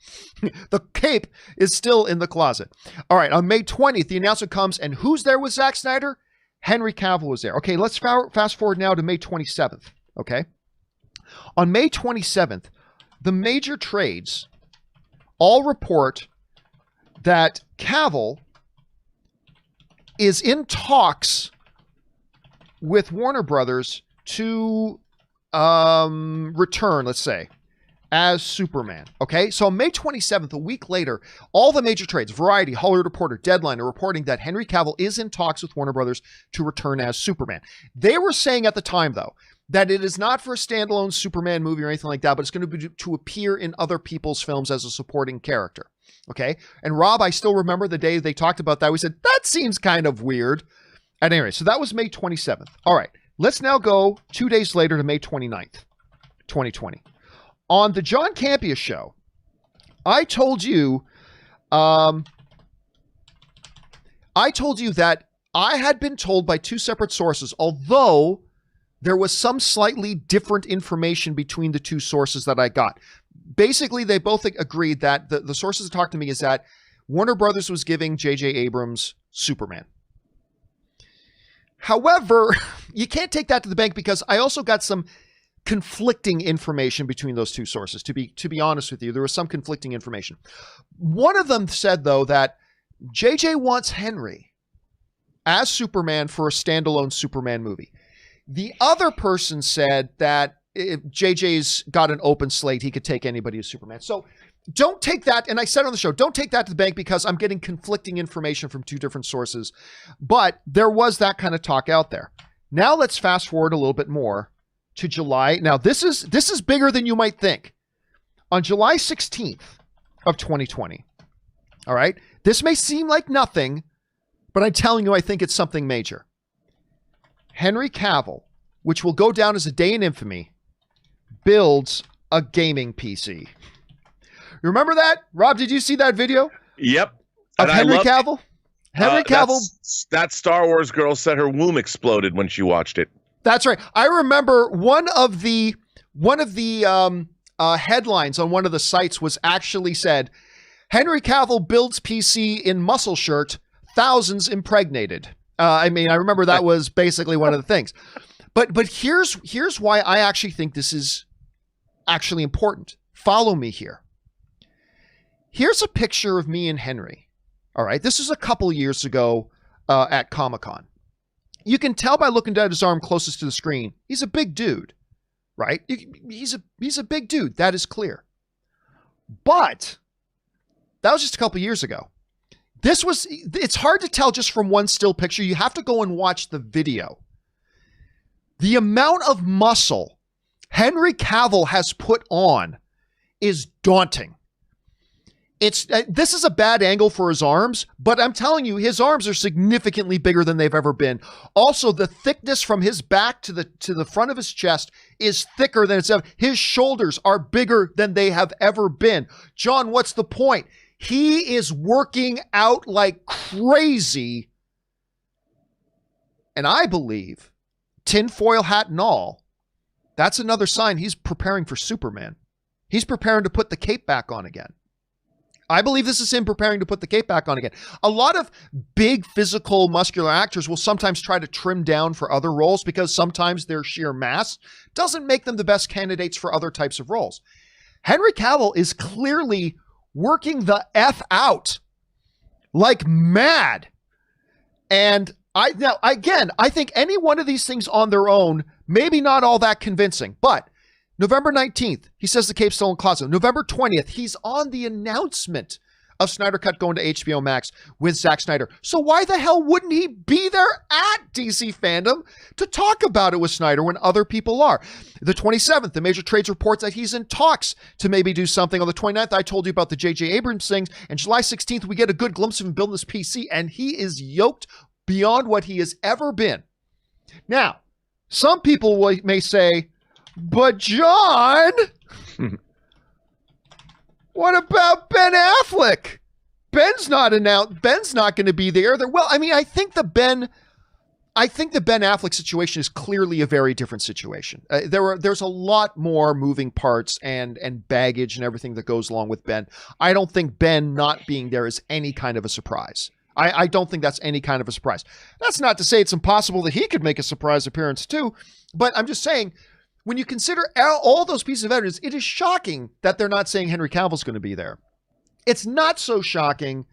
The cape is still in the closet. All right, on May 20th, the announcement comes, and who's there with Zack Snyder? Henry Cavill was there. Okay, let's fast forward now to May 27th. Okay, on May 27th, the major trades all report that Cavill is in talks with Warner Brothers to return, let's say, as Superman. Okay, so on May 27th, a week later, all the major trades, Variety, Hollywood Reporter, Deadline, are reporting that Henry Cavill is in talks with Warner Brothers to return as Superman. They were saying at the time, though, that it is not for a standalone Superman movie or anything like that, but it's going to be to appear in other people's films as a supporting character. Okay, and Rob, I still remember the day they talked about that. We said, that seems kind of weird. At any rate, so that was May 27th. All right, let's now go 2 days later to May 29th, 2020. On the John Campea Show, I told you that I had been told by two separate sources, although there was some slightly different information between the two sources that I got. Basically, they both agreed that the sources that talked to me is that Warner Brothers was giving J.J. Abrams Superman. However, you can't take that to the bank because I also got some conflicting information between those two sources. To be honest with you, there was some conflicting information. One of them said, though, that JJ wants Henry as Superman for a standalone Superman movie. The other person said that if JJ's got an open slate, he could take anybody as Superman. So don't take that, and I said on the show, don't take that to the bank because I'm getting conflicting information from two different sources. But there was that kind of talk out there. Now let's fast forward a little bit more to July. Now this is bigger than you might think. On July 16th of 2020, all right, this may seem like nothing, but I'm telling you, I think it's something major. Henry Cavill, which will go down as a day in infamy, builds a gaming PC. Remember that? Rob, did you see that video? Yep. Of Henry Cavill? Henry Cavill. That Star Wars girl said her womb exploded when she watched it. That's right. I remember one of the headlines on one of the sites was actually said, Henry Cavill builds PC in muscle shirt, thousands impregnated. I remember that was basically one of the things. But here's why I actually think this is actually important. Follow me here. Here's a picture of me and Henry. All right. This is a couple years ago at Comic-Con. You can tell by looking at his arm closest to the screen. He's a big dude, right? He's a big dude. That is clear. But that was just a couple years ago. It's hard to tell just from one still picture. You have to go and watch the video. The amount of muscle Henry Cavill has put on is daunting. This is a bad angle for his arms, but I'm telling you, his arms are significantly bigger than they've ever been. Also, the thickness from his back to the front of his chest is thicker than it's ever. His shoulders are bigger than they have ever been. John, what's the point? He is working out like crazy. And I believe, tinfoil hat and all, that's another sign he's preparing for Superman. He's preparing to put the cape back on again. I believe this is him preparing to put the cape back on again. A lot of big physical muscular actors will sometimes try to trim down for other roles because sometimes their sheer mass doesn't make them the best candidates for other types of roles. Henry Cavill is clearly working the F out like mad. And I think any one of these things on their own, maybe not all that convincing, but November 19th, he says the cape's still in closet. November 20th, he's on the announcement of Snyder Cut going to HBO Max with Zack Snyder. So why the hell wouldn't he be there at DC Fandom to talk about it with Snyder when other people are? The 27th, the major trades reports that he's in talks to maybe do something. On the 29th, I told you about the J.J. Abrams things. And July 16th, we get a good glimpse of him building this PC, and he is yoked beyond what he has ever been. Now, some people may say, but John, what about Ben Affleck? Ben's not announced. Ben's not going to be there. Well, I mean, I think the Ben Affleck situation is clearly a very different situation. There's a lot more moving parts and baggage and everything that goes along with Ben. I don't think Ben not being there is any kind of a surprise. I don't think that's any kind of a surprise. That's not to say it's impossible that he could make a surprise appearance too, but I'm just saying, when you consider all those pieces of evidence, it is shocking that they're not saying Henry Cavill's going to be there. It's not so shocking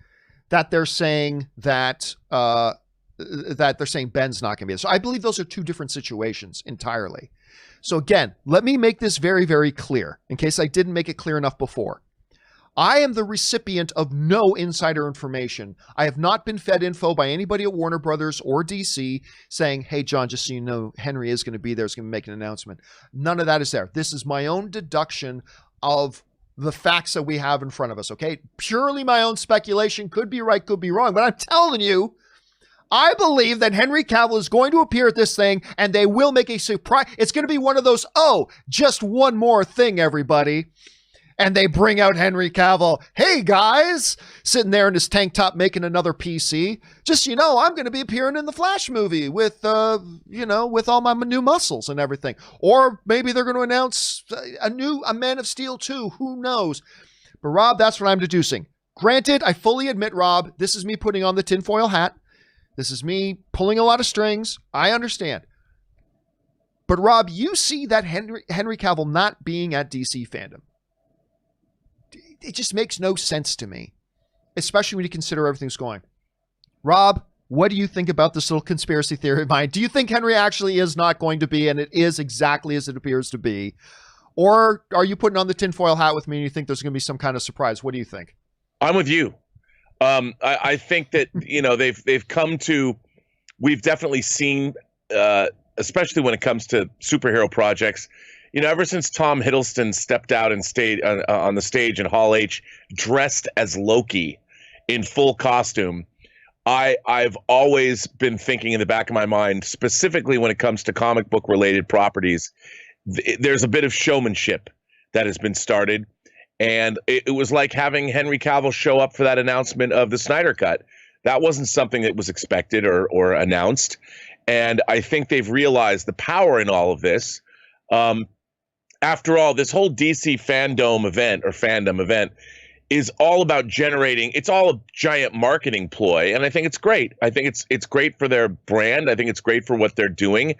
that they're saying that they're saying Ben's not going to be there. So I believe those are two different situations entirely. So again, let me make this very, very clear in case I didn't make it clear enough before. I am the recipient of no insider information. I have not been fed info by anybody at Warner Brothers or DC saying, hey, John, just so you know, Henry is going to be there, is going to make an announcement. None of that is there. This is my own deduction of the facts that we have in front of us, okay? Purely my own speculation. Could be right, could be wrong. But I'm telling you, I believe that Henry Cavill is going to appear at this thing and they will make a surprise. It's going to be one of those, oh, just one more thing, everybody. And they bring out Henry Cavill. Hey, guys, sitting there in his tank top making another PC. Just, you know, I'm going to be appearing in the Flash movie with, with all my new muscles and everything. Or maybe they're going to announce a Man of Steel 2. Who knows? But, Rob, that's what I'm deducing. Granted, I fully admit, Rob, this is me putting on the tinfoil hat. This is me pulling a lot of strings. I understand. But, Rob, you see that Henry Cavill not being at DC Fandom. It just makes no sense to me, especially when you consider everything's going. Rob, what do you think about this little conspiracy theory of mine? Do you think Henry actually is not going to be, and it is exactly as it appears to be? Or are you putting on the tinfoil hat with me and you think there's going to be some kind of surprise? What do you think? I'm with you. I think that, they've come to, we've definitely seen, especially when it comes to superhero projects, ever since Tom Hiddleston stepped out and stayed on the stage in Hall H dressed as Loki in full costume, I've always been thinking in the back of my mind, specifically when it comes to comic book related properties, there's a bit of showmanship that has been started. And it was like having Henry Cavill show up for that announcement of the Snyder Cut. That wasn't something that was expected or announced. And I think they've realized the power in all of this. After all, this whole DC fandom event is all about generating. It's all a giant marketing ploy, and I think it's great. I think it's great for their brand. I think it's great for what they're doing.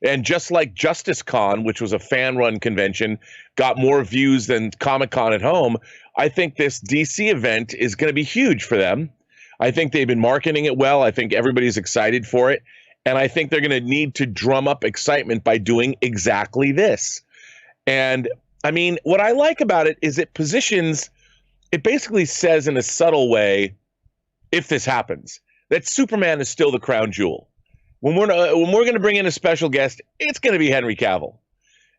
And just like Justice Con, which was a fan-run convention, got more views than Comic-Con at home, I think this DC event is going to be huge for them. I think they've been marketing it well. I think everybody's excited for it. And I think they're going to need to drum up excitement by doing exactly this. And I mean, what I like about it is it basically says in a subtle way, if this happens, that Superman is still the crown jewel. When we're going to bring in a special guest, it's going to be Henry Cavill.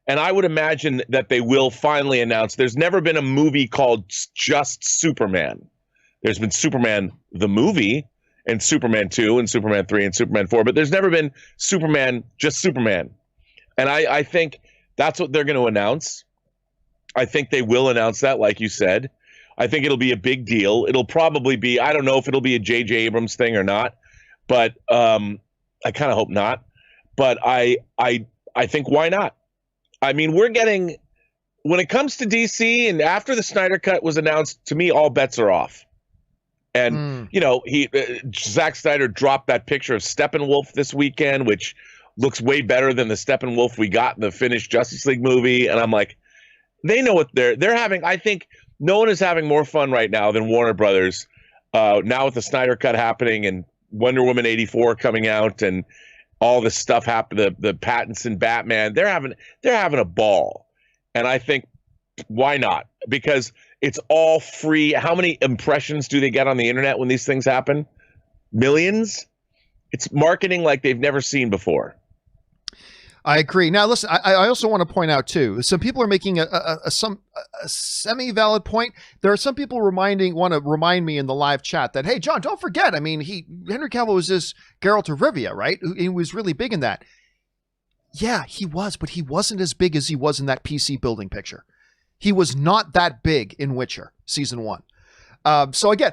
And I would imagine that they will finally announce. There's never been a movie called just Superman. There's been Superman the movie, and Superman 2, and Superman 3, and Superman 4, but there's never been Superman, just Superman. And I think that's what they're going to announce. I think they will announce that, like you said. I think it'll be a big deal. It'll probably be, I don't know if it'll be a J.J. Abrams thing or not, but I kind of hope not. But I think why not? I mean, we're getting, when it comes to DC, and after the Snyder Cut was announced, to me, all bets are off. And, you know, Zack Snyder dropped that picture of Steppenwolf this weekend, which looks way better than the Steppenwolf we got in the finished Justice League movie. And I'm like, they know what they're having. I think no one is having more fun right now than Warner Brothers. Now with the Snyder Cut happening and Wonder Woman 84 coming out and all this stuff happening, the Pattinson Batman, they're having a ball. And I think, why not? Because it's all free. How many impressions do they get on the internet when these things happen? Millions? It's marketing like they've never seen before. I agree. Now, listen, I also want to point out, too, some people are making a semi-valid point. There are some people want to remind me in the live chat that, hey, John, don't forget, I mean, Henry Cavill was this Geralt of Rivia, right? He was really big in that. Yeah, he was, but he wasn't as big as he was in that PC building picture. He was not that big in Witcher season 1. So again,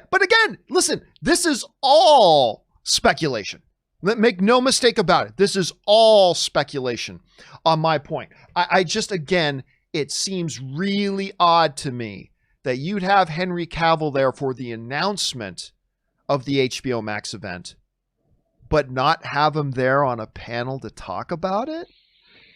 listen, this is all speculation. Make no mistake about it. This is all speculation on my point. I just, again, it seems really odd to me that you'd have Henry Cavill there for the announcement of the HBO Max event, but not have him there on a panel to talk about it.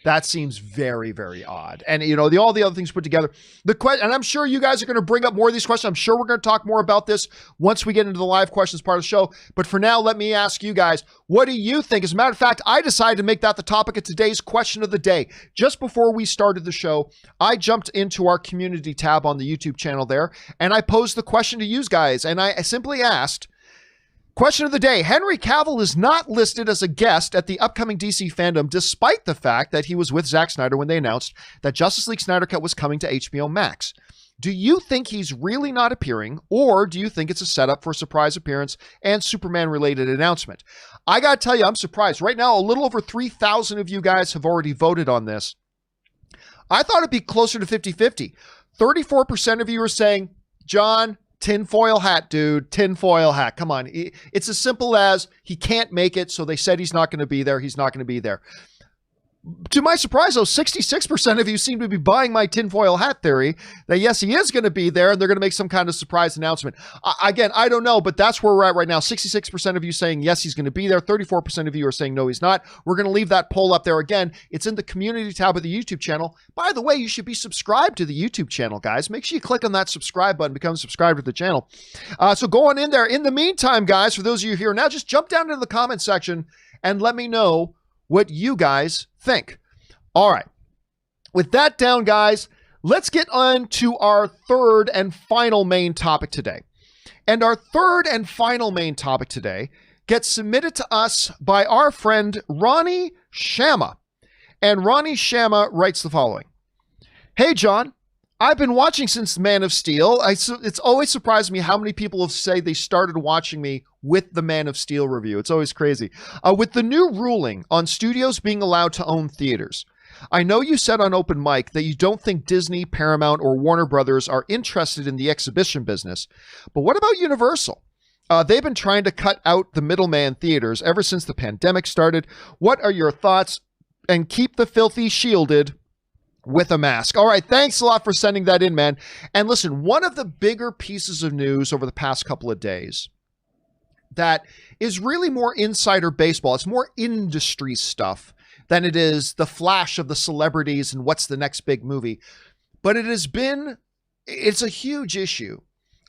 That seems very, very odd. And, you know, all the other things put together. And I'm sure you guys are going to bring up more of these questions. I'm sure we're going to talk more about this once we get into the live questions part of the show. But for now, let me ask you guys, what do you think? As a matter of fact, I decided to make that the topic of today's question of the day. Just before we started the show, I jumped into our community tab on the YouTube channel there, and I posed the question to you guys. And I simply asked, question of the day, Henry Cavill is not listed as a guest at the upcoming DC Fandome, despite the fact that he was with Zack Snyder when they announced that Justice League Snyder Cut was coming to HBO Max. Do you think he's really not appearing, or do you think it's a setup for a surprise appearance and Superman-related announcement? I gotta tell you, I'm surprised. Right now, a little over 3,000 of you guys have already voted on this. I thought it'd be closer to 50-50. 34% of you are saying, John, tinfoil hat, dude. Tinfoil hat. Come on. It's as simple as he can't make it, so they said he's not going to be there. He's not going to be there. To my surprise, though, 66% of you seem to be buying my tinfoil hat theory that, yes, he is going to be there and they're going to make some kind of surprise announcement. Again, I don't know, but that's where we're at right now. 66% of you saying, yes, he's going to be there. 34% of you are saying, no, he's not. We're going to leave that poll up there again. It's in the community tab of the YouTube channel. By the way, you should be subscribed to the YouTube channel, guys. Make sure you click on that subscribe button, become subscribed to the channel. So go on in there. In the meantime, guys, for those of you here now, just jump down into the comment section and let me know what you guys think. All right. With that down, guys, let's get on to our third and final main topic today. And our third and final main topic today gets submitted to us by our friend Ronnie Shama. And Ronnie Shama writes the following. Hey, John, I've been watching since Man of Steel. It's always surprised me how many people have said they started watching me with the Man of Steel review. It's always crazy. With the new ruling on studios being allowed to own theaters, I know you said on Open Mic that you don't think Disney, Paramount, or Warner Brothers are interested in the exhibition business. But what about Universal? They've been trying to cut out the middleman theaters ever since the pandemic started. What are your thoughts? And keep the filthy shielded with a mask. All right, thanks a lot for sending that in, man. And listen, one of the bigger pieces of news over the past couple of days that is really more insider baseball, it's more industry stuff than it is the flash of the celebrities and what's the next big movie. But it's a huge issue.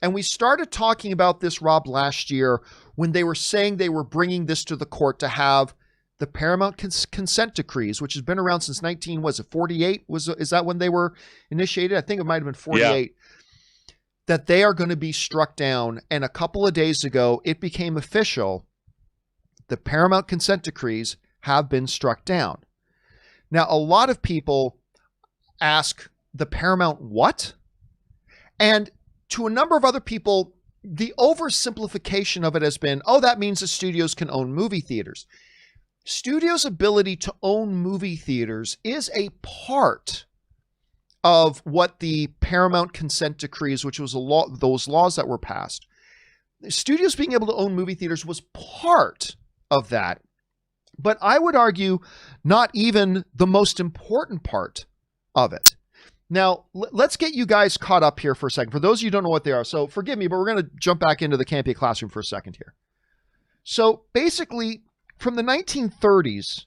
And we started talking about this, Rob, last year when they were saying they were bringing this to the court to have the Paramount consent decrees, which has been around since 48? Is that when they were initiated? I think it might have been 48. Yeah. That they are going to be struck down. And a couple of days ago, it became official. The Paramount consent decrees have been struck down. Now, a lot of people ask, the Paramount what? And to a number of other people, the oversimplification of it has been, oh, that means the studios can own movie theaters. Studios' ability to own movie theaters is a part of what the Paramount consent decrees, which was those laws that were passed. Studios being able to own movie theaters was part of that. But I would argue not even the most important part of it. Now, let's get you guys caught up here for a second. For those of you who don't know what they are, so forgive me, but we're going to jump back into the Campea classroom for a second here. So basically, from the 1930s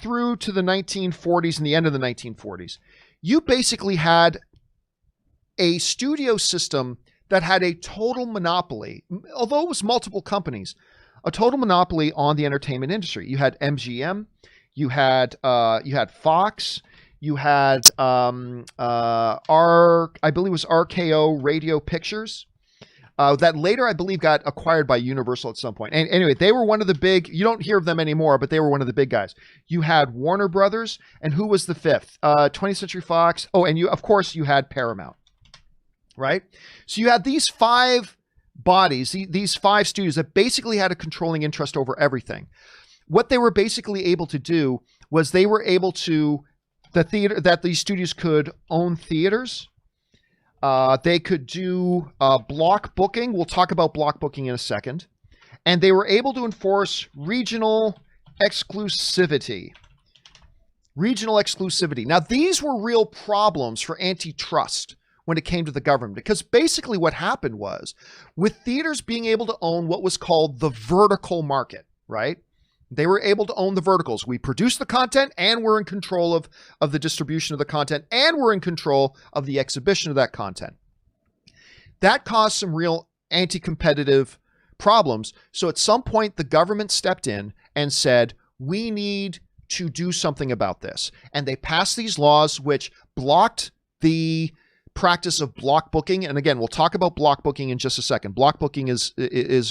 through to the 1940s and the end of the 1940s, you basically had a studio system that had a total monopoly, although it was multiple companies, a total monopoly on the entertainment industry. You had MGM, you had Fox, you had I believe it was RKO Radio Pictures. That later, I believe, got acquired by Universal at some point. And anyway, they were one of the big, you don't hear of them anymore, but they were one of the big guys. You had Warner Brothers, and who was the fifth? 20th Century Fox. Oh, and of course, you had Paramount, right? So you had these five bodies, these five studios that basically had a controlling interest over everything. What they were basically able to do was they were able to, these studios could own theaters. They could do block booking. We'll talk about block booking in a second. And they were able to enforce regional exclusivity. Regional exclusivity. Now, these were real problems for antitrust when it came to the government, because basically what happened was, with theaters being able to own what was called the vertical market, right? They were able to own the verticals. We produce the content, and we're in control of the distribution of the content, and we're in control of the exhibition of that content. That caused some real anti-competitive problems. So at some point, the government stepped in and said, we need to do something about this. And they passed these laws which blocked the practice of block booking. And again, we'll talk about block booking in just a second. Block booking is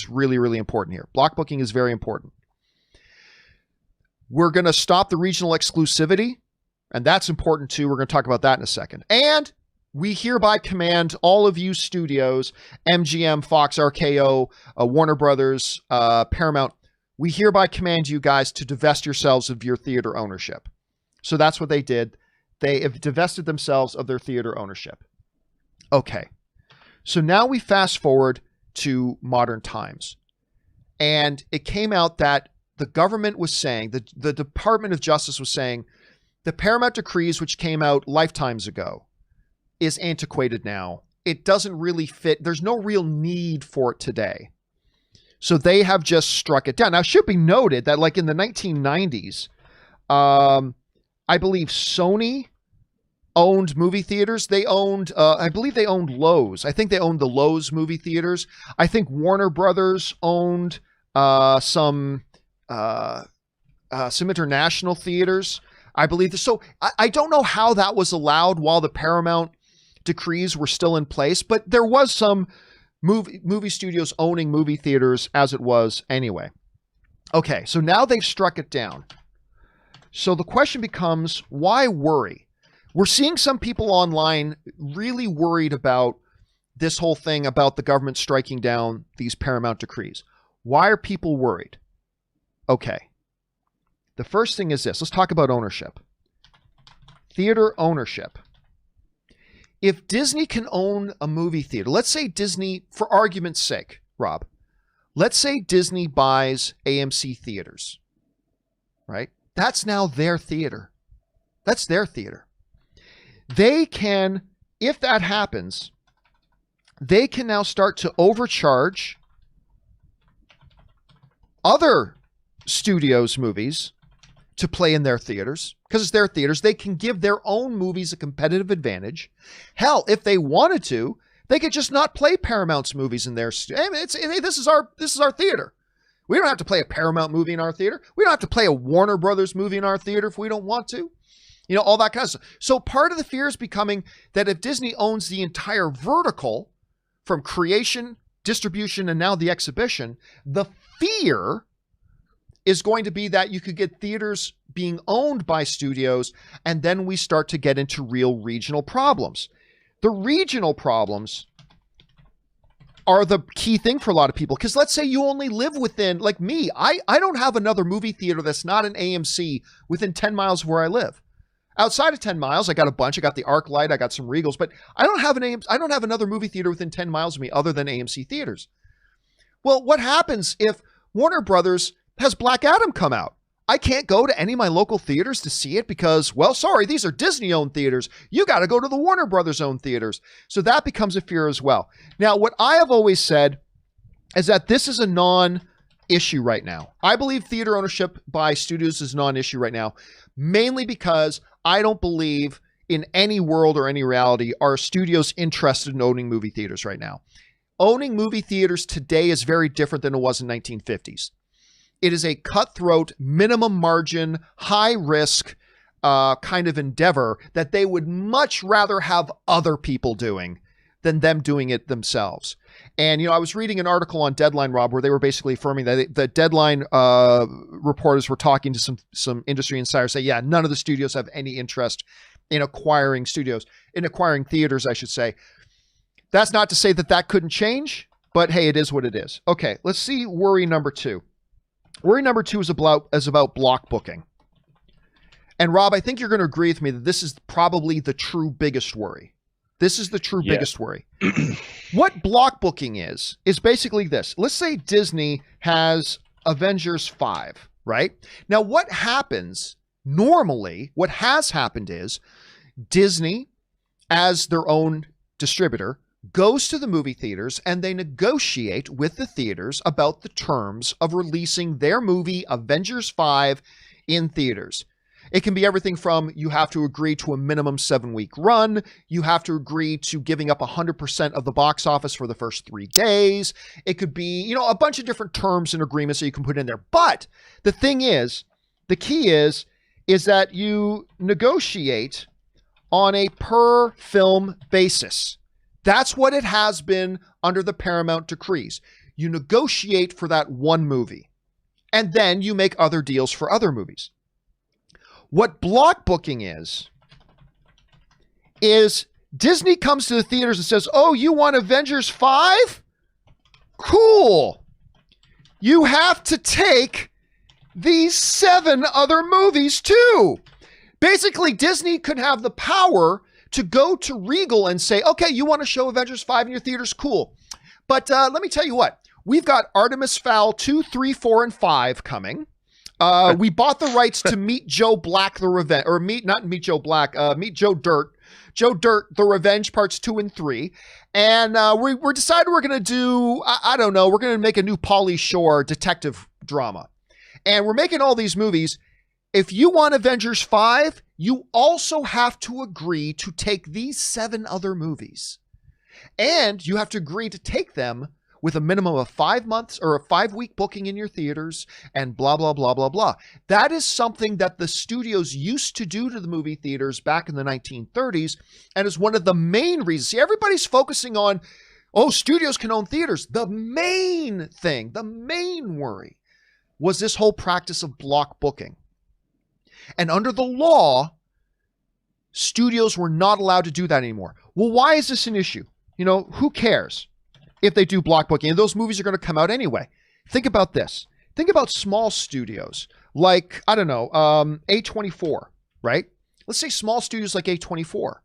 really, really important here. Block booking is very important. We're going to stop the regional exclusivity, and that's important too. We're going to talk about that in a second. And we hereby command all of you studios, MGM, Fox, RKO, Warner Brothers, Paramount, we hereby command you guys to divest yourselves of your theater ownership. So that's what they did. They have divested themselves of their theater ownership. Okay. So now we fast forward to modern times. And it came out that the government was saying, the Department of Justice was saying, the Paramount decrees, which came out lifetimes ago, is antiquated now. It doesn't really fit. There's no real need for it today. So they have just struck it down. Now, it should be noted that like in the 1990s, I believe Sony owned movie theaters. They owned, I believe they owned Lowe's. I think they owned the Lowe's movie theaters. I think Warner Brothers owned some international theaters, I believe. So I don't know how that was allowed while the Paramount decrees were still in place, but there was some movie studios owning movie theaters as it was anyway. Okay, so now they've struck it down. So the question becomes, why worry? We're seeing some people online really worried about this whole thing about the government striking down these Paramount decrees. Why are people worried? Okay. The first thing is this. Let's talk about ownership. Theater ownership. If Disney can own a movie theater, let's say Disney, for argument's sake, Rob, let's say Disney buys AMC Theaters, right? That's now their theater. That's their theater. They can, if that happens, they can now start to overcharge other studios' movies to play in their theaters, because it's their theaters. They can give their own movies a competitive advantage. Hell, if they wanted to, they could just not play Paramount's movies in their studio. This is our theater. We don't have to play a Paramount movie in our theater. We don't have to play a Warner Brothers movie in our theater if we don't want to. You know, all that kind of stuff. So part of the fear is becoming that if Disney owns the entire vertical from creation, distribution, and now the exhibition, the fear is going to be that you could get theaters being owned by studios, and then we start to get into real regional problems. The regional problems are the key thing for a lot of people, because let's say you only live within, like me, I don't have another movie theater that's not an AMC within 10 miles of where I live. Outside of 10 miles, I got a bunch. I got the ArcLight, I got some Regals, but I don't have another movie theater within 10 miles of me other than AMC theaters. Well, what happens if Warner Brothers has Black Adam come out? I can't go to any of my local theaters to see it because, well, sorry, these are Disney-owned theaters. You got to go to the Warner Brothers-owned theaters. So that becomes a fear as well. Now, what I have always said is that this is a non-issue right now. I believe theater ownership by studios is non-issue right now, mainly because I don't believe in any world or any reality are studios interested in owning movie theaters right now. Owning movie theaters today is very different than it was in 1950s. It is a cutthroat, minimum margin, high risk kind of endeavor that they would much rather have other people doing than them doing it themselves. And, you know, I was reading an article on Deadline, Rob, where they were basically affirming that the Deadline reporters were talking to some industry insiders, say, yeah, none of the studios have any interest in acquiring theaters, I should say. That's not to say that that couldn't change, but hey, it is what it is. Okay, let's see worry number 2. Worry number 2 is about block booking. And Rob, I think you're going to agree with me that this is probably the true biggest worry. This is the true biggest worry. What block booking is basically this. Let's say Disney has Avengers 5, right? Now, what happens normally, what has happened is Disney, as their own distributor, goes to the movie theaters and they negotiate with the theaters about the terms of releasing their movie Avengers 5 in theaters. It can be everything from you have to agree to a minimum 7-week run. You have to agree to giving up 100% of the box office for the first 3 days. It could be, you know, a bunch of different terms and agreements that you can put in there. But the thing is, the key is that you negotiate on a per film basis. That's what it has been under the Paramount decrees. You negotiate for that one movie, and then you make other deals for other movies. What block booking is Disney comes to the theaters and says, oh, you want Avengers 5? Cool. You have to take these 7 other movies too. Basically, Disney could have the power to go to Regal and say, okay, you want to show Avengers 5 in your theaters? Cool. But let me tell you what, we've got Artemis Fowl 2, 3, 4, and 5 coming. We bought the rights to Meet Joe Black, the Revenge, or Meet Joe Dirt, Joe Dirt, the Revenge parts 2 and 3. And we're decided we're going to do, I don't know, we're going to make a new Pauly Shore detective drama. And we're making all these movies. If you want Avengers 5, you also have to agree to take these 7 other movies. And you have to agree to take them with a minimum of 5 months or a 5-week booking in your theaters and blah, blah, blah, blah, blah. That is something that the studios used to do to the movie theaters back in the 1930s and is one of the main reasons. See, everybody's focusing on, oh, studios can own theaters. The main thing, the main worry was this whole practice of block booking. And under the law, studios were not allowed to do that anymore. Well, why is this an issue? You know, who cares if they do block booking? And those movies are going to come out anyway. Think about this. Think about small studios like, I don't know, A24, right? Let's say small studios like A24.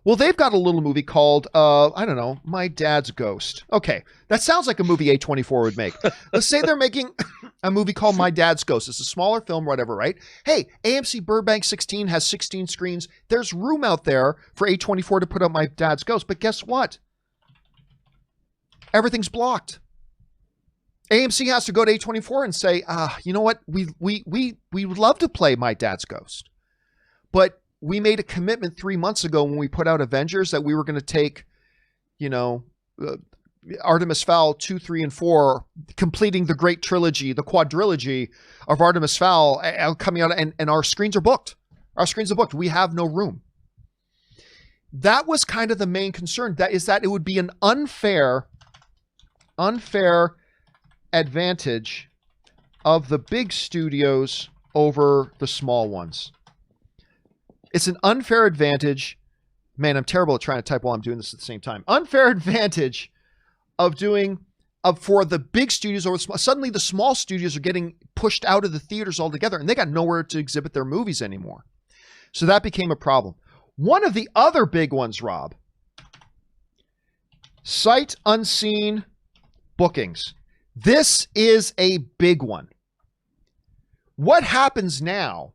Well, they've got a little movie called, I don't know, My Dad's Ghost. Okay, that sounds like a movie A24 would make. Let's say they're making a movie called My Dad's Ghost. It's a smaller film, whatever, right? Hey, AMC Burbank 16 has 16 screens. There's room out there for A24 to put up My Dad's Ghost. But guess what? Everything's blocked. AMC has to go to A24 and say, you know what? We would love to play My Dad's Ghost. But we made a commitment 3 months ago when we put out Avengers that we were going to take, you know, Artemis Fowl 2, 3, and 4, completing the great trilogy, the quadrilogy of Artemis Fowl coming out, and our screens are booked. Our screens are booked. We have no room. That was kind of the main concern. That it would be an unfair advantage of the big studios over the small ones. It's an unfair advantage. Man, I'm terrible at trying to type while I'm doing this at the same time. Unfair advantage for the big studios over small. Suddenly the small studios are getting pushed out of the theaters altogether, and they got nowhere to exhibit their movies anymore. So that became a problem. One of the other big ones, Rob, sight unseen bookings. This is a big one. What happens now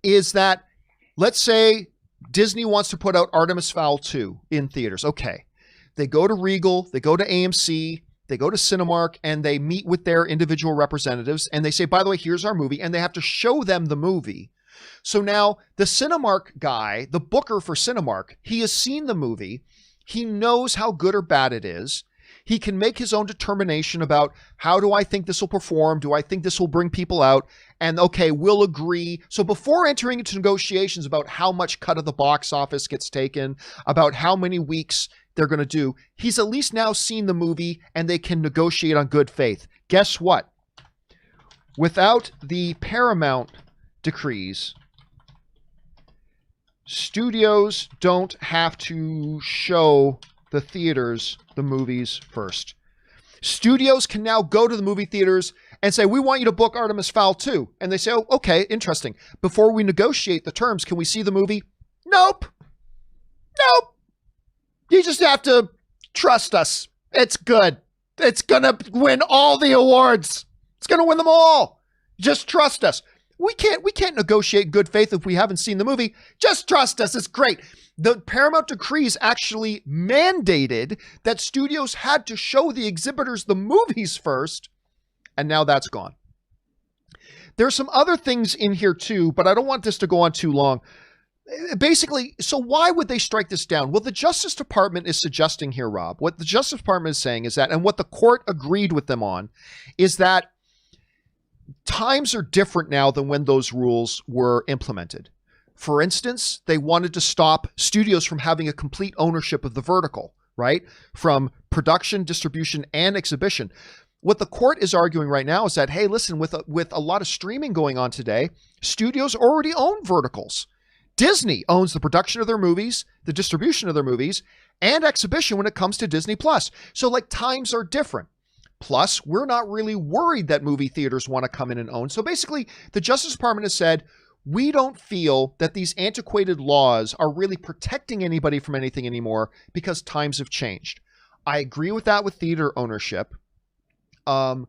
is that, let's say Disney wants to put out Artemis Fowl 2 in theaters. Okay. They go to Regal, they go to AMC, they go to Cinemark, and they meet with their individual representatives, and they say, by the way, here's our movie, and they have to show them the movie. So now the Cinemark guy, the booker for Cinemark, he has seen the movie. He knows how good or bad it is. He can make his own determination about, how do I think this will perform? Do I think this will bring people out? And okay, we'll agree. So before entering into negotiations about how much cut of the box office gets taken, about how many weeks they're going to do, he's at least now seen the movie and they can negotiate on good faith. Guess what? Without the Paramount decrees, studios don't have to show the theaters the movies first. Studios can now go to the movie theaters and say, we want you to book Artemis Fowl 2. And they say, oh, okay, interesting. Before we negotiate the terms, can we see the movie? Nope. You just have to trust us. It's good. It's going to win all the awards. It's going to win them all. Just trust us. We can't negotiate good faith if we haven't seen the movie. Just trust us. It's great. The Paramount decrees actually mandated that studios had to show the exhibitors the movies first, and now that's gone. There's some other things in here too, but I don't want this to go on too long. Basically, so why would they strike this down? Well, the Justice Department is suggesting here, Rob, what the Justice Department is saying is that, and what the court agreed with them on, is that times are different now than when those rules were implemented. For instance, they wanted to stop studios from having a complete ownership of the vertical, right? From production, distribution, and exhibition. What the court is arguing right now is that, hey, listen, with a lot of streaming going on today, studios already own verticals. Disney owns the production of their movies, the distribution of their movies, and exhibition when it comes to Disney+. So like times are different. Plus, we're not really worried that movie theaters want to come in and own. So basically, the Justice Department has said, we don't feel that these antiquated laws are really protecting anybody from anything anymore because times have changed. I agree with that with theater ownership. But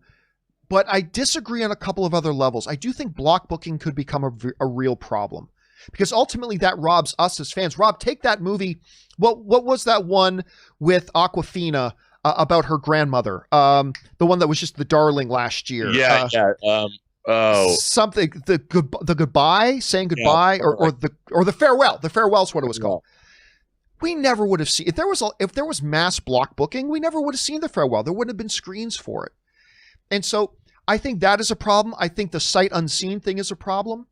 I disagree on a couple of other levels. I do think block booking could become a real problem because ultimately that robs us as fans. Rob, take that movie. What was that one with Awkwafina about her grandmother? The one that was just the darling last year. Something, the goodbye, saying goodbye, or the farewell. The farewell is what it was called. We never would have seen, if there was mass block booking, we never would have seen the farewell. There wouldn't have been screens for it. And so I think that is a problem. I think the sight unseen thing is a problem,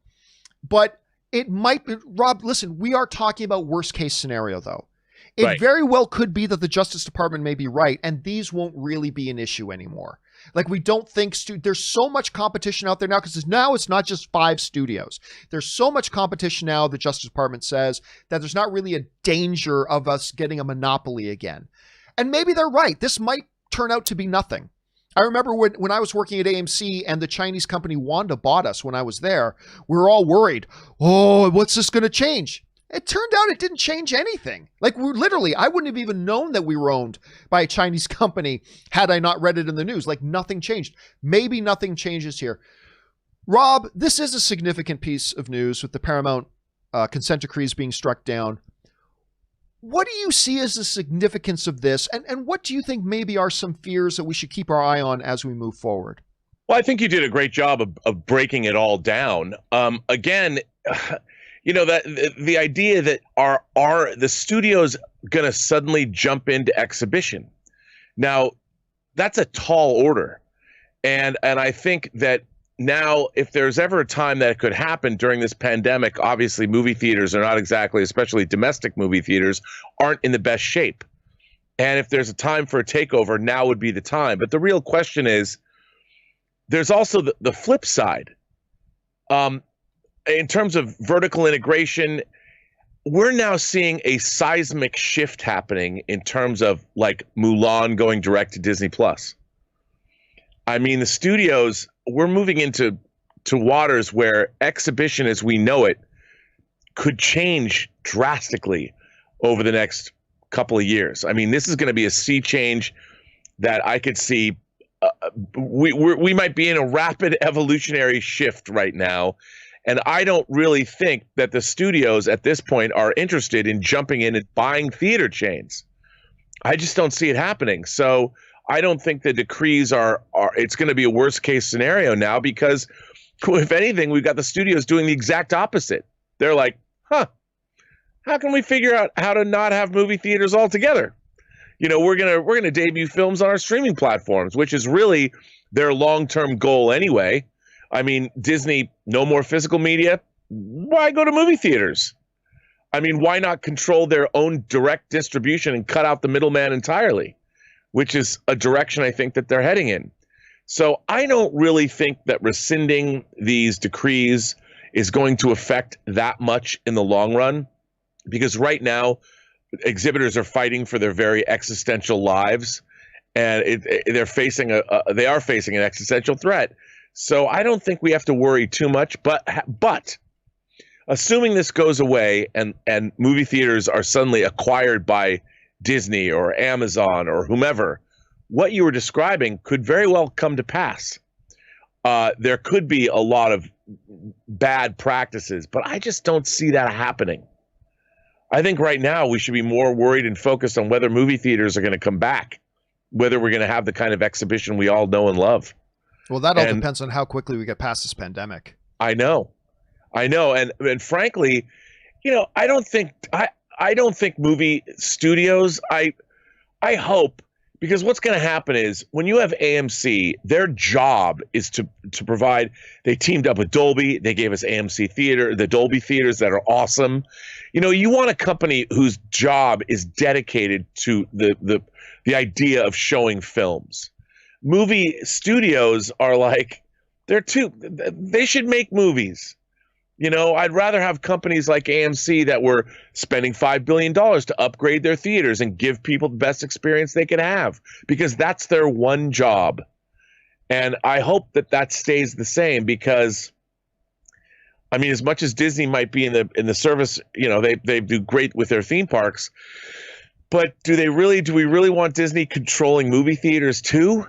but it might be, Rob, listen, we are talking about worst case scenario though. It very well could be that the Justice Department may be right, and these won't really be an issue anymore. Like, we don't think there's so much competition out there now, because now it's not just 5 studios. There's so much competition now, the Justice Department says, that there's not really a danger of us getting a monopoly again. And maybe they're right. This might turn out to be nothing. I remember when I was working at AMC and the Chinese company Wanda bought us when I was there, we were all worried. Oh, what's this going to change? It turned out it didn't change anything. Like, I wouldn't have even known that we were owned by a Chinese company had I not read it in the news. Like, nothing changed. Maybe nothing changes here. Rob, this is a significant piece of news with the Paramount consent decrees being struck down. What do you see as the significance of this? And what do you think maybe are some fears that we should keep our eye on as we move forward? Well, I think you did a great job of breaking it all down. Again, you know, that the idea that are the studios going to suddenly jump into exhibition? Now, that's a tall order. And I think that now, if there's ever a time that it could happen during this pandemic, obviously movie theaters are not exactly, especially domestic movie theaters, aren't in the best shape. And if there's a time for a takeover, now would be the time. But the real question is, there's also the flip side. In terms of vertical integration, we're now seeing a seismic shift happening in terms of like Mulan going direct to Disney Plus. I mean, the studios, we're moving into waters where exhibition as we know it could change drastically over the next couple of years. I mean, this is going to be a sea change that I could see. We might be in a rapid evolutionary shift right now. And I don't really think that the studios at this point are interested in jumping in and buying theater chains. I just don't see it happening. So I don't think the decrees are it's going to be a worst case scenario now, because if anything, we've got the studios doing the exact opposite. They're like, how can we figure out how to not have movie theaters altogether? We're going to debut films on our streaming platforms, which is really their long-term goal anyway. I mean, Disney, no more physical media. Why go to movie theaters? I mean, why not control their own direct distribution and cut out the middleman entirely, which is a direction I think that they're heading in. So I don't really think that rescinding these decrees is going to affect that much in the long run, because right now exhibitors are fighting for their very existential lives, and they are facing an existential threat. So I don't think we have to worry too much, but assuming this goes away and movie theaters are suddenly acquired by Disney or Amazon or whomever, what you were describing could very well come to pass. There could be a lot of bad practices, but I just don't see that happening. I think right now we should be more worried and focused on whether movie theaters are going to come back, whether we're going to have the kind of exhibition we all know and love. Well, that all depends on how quickly we get past this pandemic. I know. And frankly, I don't think movie studios, I hope, because what's going to happen is when you have AMC, their job is to provide, they teamed up with Dolby. They gave us AMC Theater, the Dolby theaters that are awesome. You want a company whose job is dedicated to the idea of showing films. Movie studios are like, they should make movies. I'd rather have companies like AMC that were spending $5 billion to upgrade their theaters and give people the best experience they can have, because that's their one job. And I hope that stays the same, because, I mean, as much as Disney might be in the service, they do great with their theme parks, but do we really want Disney controlling movie theaters too?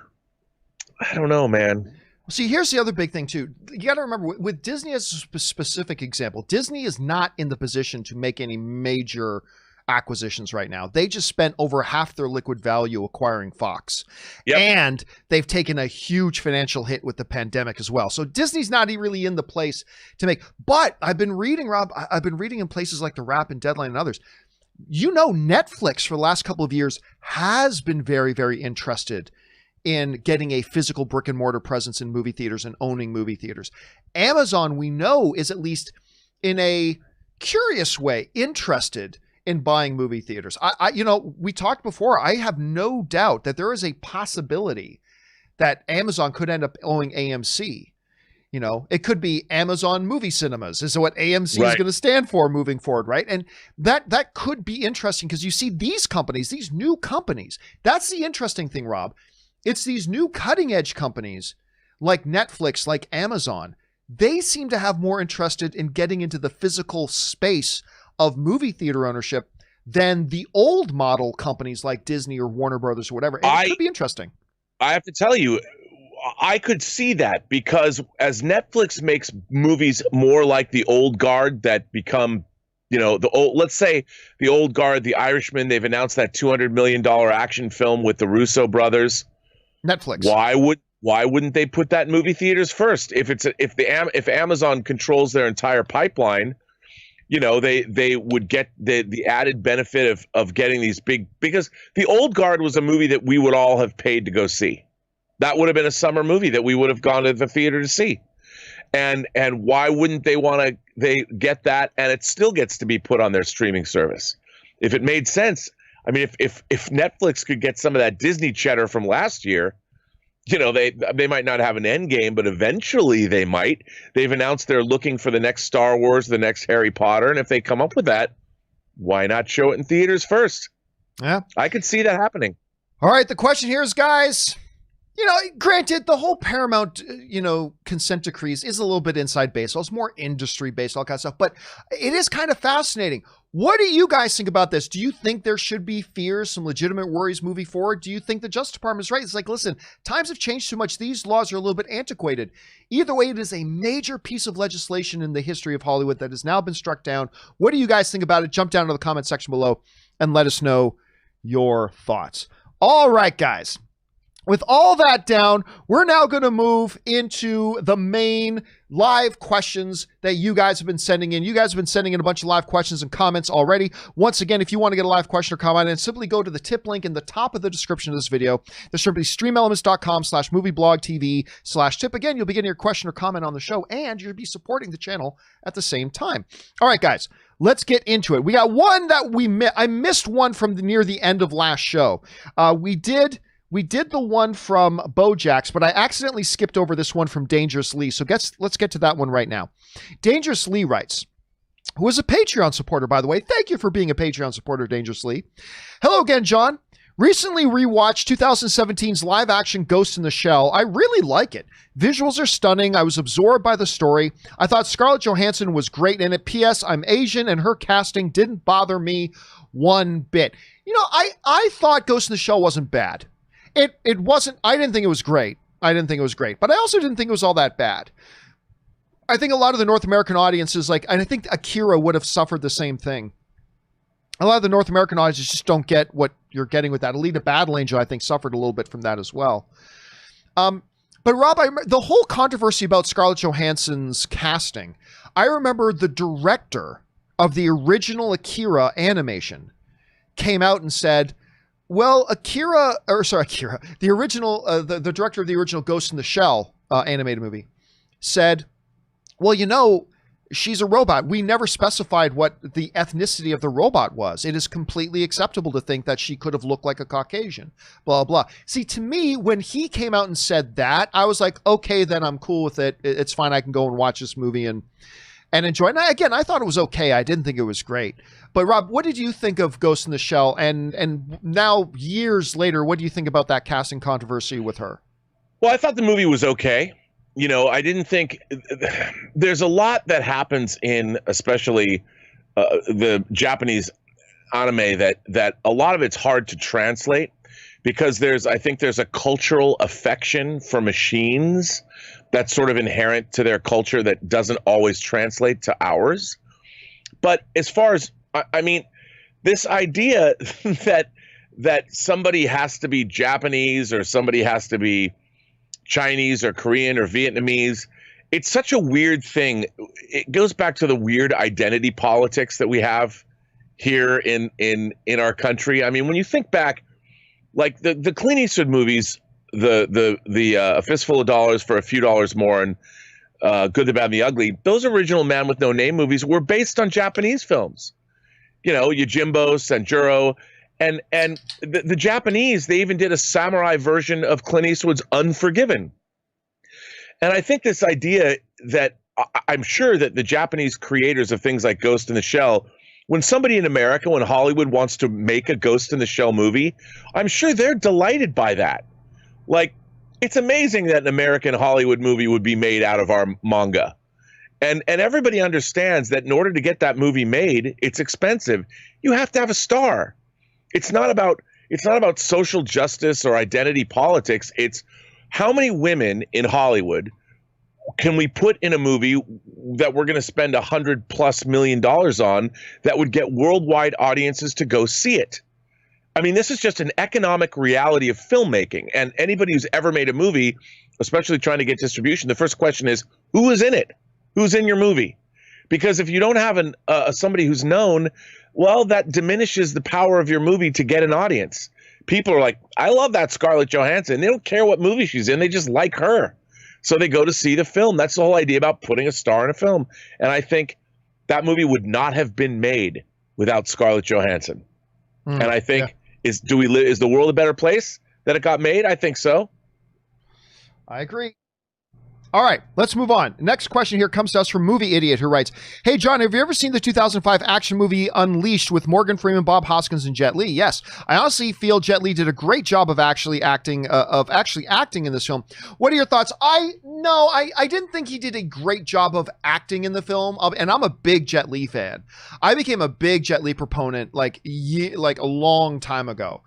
I don't know, man. See, here's the other big thing, too. You got to remember, with Disney as a specific example, Disney is not in the position to make any major acquisitions right now. They just spent over half their liquid value acquiring Fox. Yep. And they've taken a huge financial hit with the pandemic as well. So Disney's not really in the place to make. But I've been reading, Rob, in places like The Wrap and Deadline and others. Netflix for the last couple of years has been very, very interested in getting a physical brick and mortar presence in movie theaters and owning movie theaters. Amazon, we know, is at least in a curious way interested in buying movie theaters. We talked before, I have no doubt that there is a possibility that Amazon could end up owning AMC. It could be Amazon Movie Cinemas is what AMC is going to stand for moving forward, right? And that could be interesting, because you see these companies, these new companies, that's the interesting thing, Rob. It's these new cutting edge companies like Netflix, like Amazon. They seem to have more interested in getting into the physical space of movie theater ownership than the old model companies like Disney or Warner Brothers or whatever. And it could be interesting. I have to tell you, I could see that, because as Netflix makes movies more like the old guard that become, let's say the old guard, The Irishman, they've announced that $200 million action film with the Russo brothers. Netflix. Why wouldn't they put that in movie theaters first? If Amazon controls their entire pipeline, they would get the added benefit of getting these big, because The Old Guard was a movie that we would all have paid to go see. That would have been a summer movie that we would have gone to the theater to see. And why wouldn't they get that, and it still gets to be put on their streaming service? If it made sense, I mean, if Netflix could get some of that Disney cheddar from last year, they might not have an end game, but eventually they might. They've announced they're looking for the next Star Wars, the next Harry Potter, and if they come up with that, why not show it in theaters first? Yeah, I could see that happening. All right, the question here is, guys, granted, the whole Paramount, consent decrees is a little bit inside baseball. It's more industry based, all kind of stuff, but it is kind of fascinating. What do you guys think about this? Do you think there should be fears, some legitimate worries moving forward? Do you think the Justice Department is right? It's like, listen, times have changed too much. These laws are a little bit antiquated. Either way, it is a major piece of legislation in the history of Hollywood that has now been struck down. What do you guys think about it? Jump down to the comment section below and let us know your thoughts. All right, guys. With all that down, we're now going to move into the main live questions that you guys have been sending in. You guys have been sending in a bunch of live questions and comments already. Once again, if you want to get a live question or comment in, simply go to the tip link in the top of the description of this video. There's simply streamelements.com/movieblogtv/tip. Again, you'll be getting your question or comment on the show, and you'll be supporting the channel at the same time. All right, guys, let's get into it. We got one that I missed one from near the end of last show. We did the one from Bojax, but I accidentally skipped over this one from Dangerous Lee. So let's get to that one right now. Dangerous Lee writes, who is a Patreon supporter, by the way. Thank you for being a Patreon supporter, Dangerous Lee. Hello again, John. Recently rewatched 2017's live-action Ghost in the Shell. I really like it. Visuals are stunning. I was absorbed by the story. I thought Scarlett Johansson was great in it. P.S. I'm Asian, and her casting didn't bother me one bit. I thought Ghost in the Shell wasn't bad. It wasn't, I didn't think it was great. But I also didn't think it was all that bad. I think a lot of the North American audiences, and I think Akira would have suffered the same thing. A lot of the North American audiences just don't get what you're getting with that. Alita Battle Angel, I think, suffered a little bit from that as well. But Rob, the whole controversy about Scarlett Johansson's casting, I remember the director of the original Akira animation came out and said, well, the director of the original Ghost in the Shell animated movie said, well, she's a robot. We never specified what the ethnicity of the robot was. It is completely acceptable to think that she could have looked like a Caucasian, blah, blah. See, to me, when he came out and said that, I was like, okay, then I'm cool with it. It's fine. I can go and watch this movie and enjoy it. And again, I thought it was okay. I didn't think it was great. But Rob, what did you think of Ghost in the Shell? And now, years later, what do you think about that casting controversy with her? Well, I thought the movie was okay. I didn't think there's a lot that happens in especially the Japanese anime that a lot of it's hard to translate because I think there's a cultural affection for machines that's sort of inherent to their culture that doesn't always translate to ours. But as far as, I mean, this idea that somebody has to be Japanese or somebody has to be Chinese or Korean or Vietnamese, it's such a weird thing. It goes back to the weird identity politics that we have here in our country. I mean, when you think back, like the Clint Eastwood movies, the A Fistful of Dollars for a Few Dollars More and Good, the Bad, and the Ugly, those original Man with No Name movies were based on Japanese films. Yojimbo, Sanjuro, and the Japanese, they even did a samurai version of Clint Eastwood's Unforgiven. And I think this idea that I'm sure that the Japanese creators of things like Ghost in the Shell, when somebody in America, when Hollywood wants to make a Ghost in the Shell movie, I'm sure they're delighted by that. Like, it's amazing that an American Hollywood movie would be made out of our manga. And everybody understands that in order to get that movie made, it's expensive. You have to have a star. It's not about social justice or identity politics. It's how many women in Hollywood can we put in a movie that we're going to spend $100+ million on that would get worldwide audiences to go see it? I mean, this is just an economic reality of filmmaking. And anybody who's ever made a movie, especially trying to get distribution, the first question is, who is in it? Who's in your movie? Because if you don't have somebody who's known, well, that diminishes the power of your movie to get an audience. People are like, I love that Scarlett Johansson. They don't care what movie she's in. They just like her. So they go to see the film. That's the whole idea about putting a star in a film. And I think that movie would not have been made without Scarlett Johansson. And I think, is the world a better place that it got made? I think so. I agree. All right, let's move on. Next question here comes to us from Movie Idiot, who writes, "Hey, John, have you ever seen the 2005 action movie Unleashed with Morgan Freeman, Bob Hoskins, and Jet Li?" Yes. I honestly feel Jet Li did a great job of actually acting in this film. What are your thoughts? I didn't think he did a great job of acting in the film, and I'm a big Jet Li fan. I became a big Jet Li proponent like a long time ago,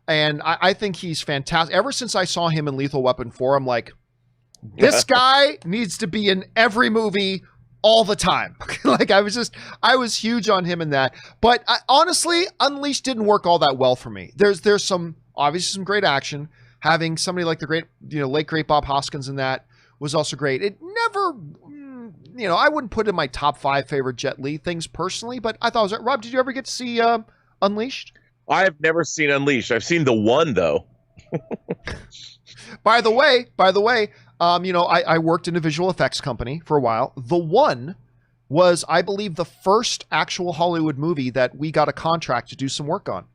and I think he's fantastic. Ever since I saw him in Lethal Weapon 4, I'm like, this guy needs to be in every movie all the time. Like I was huge on him in that. But honestly, Unleashed didn't work all that well for me. There's obviously some great action. Having somebody like the late great Bob Hoskins in that was also great. It never, I wouldn't put it in my top 5 favorite Jet Li things personally, but I thought it was. Rob, did you ever get to see Unleashed? I have never seen Unleashed. I've seen the one though. By the way, I worked in a visual effects company for a while. The One was, I believe, the first actual Hollywood movie that we got a contract to do some work on.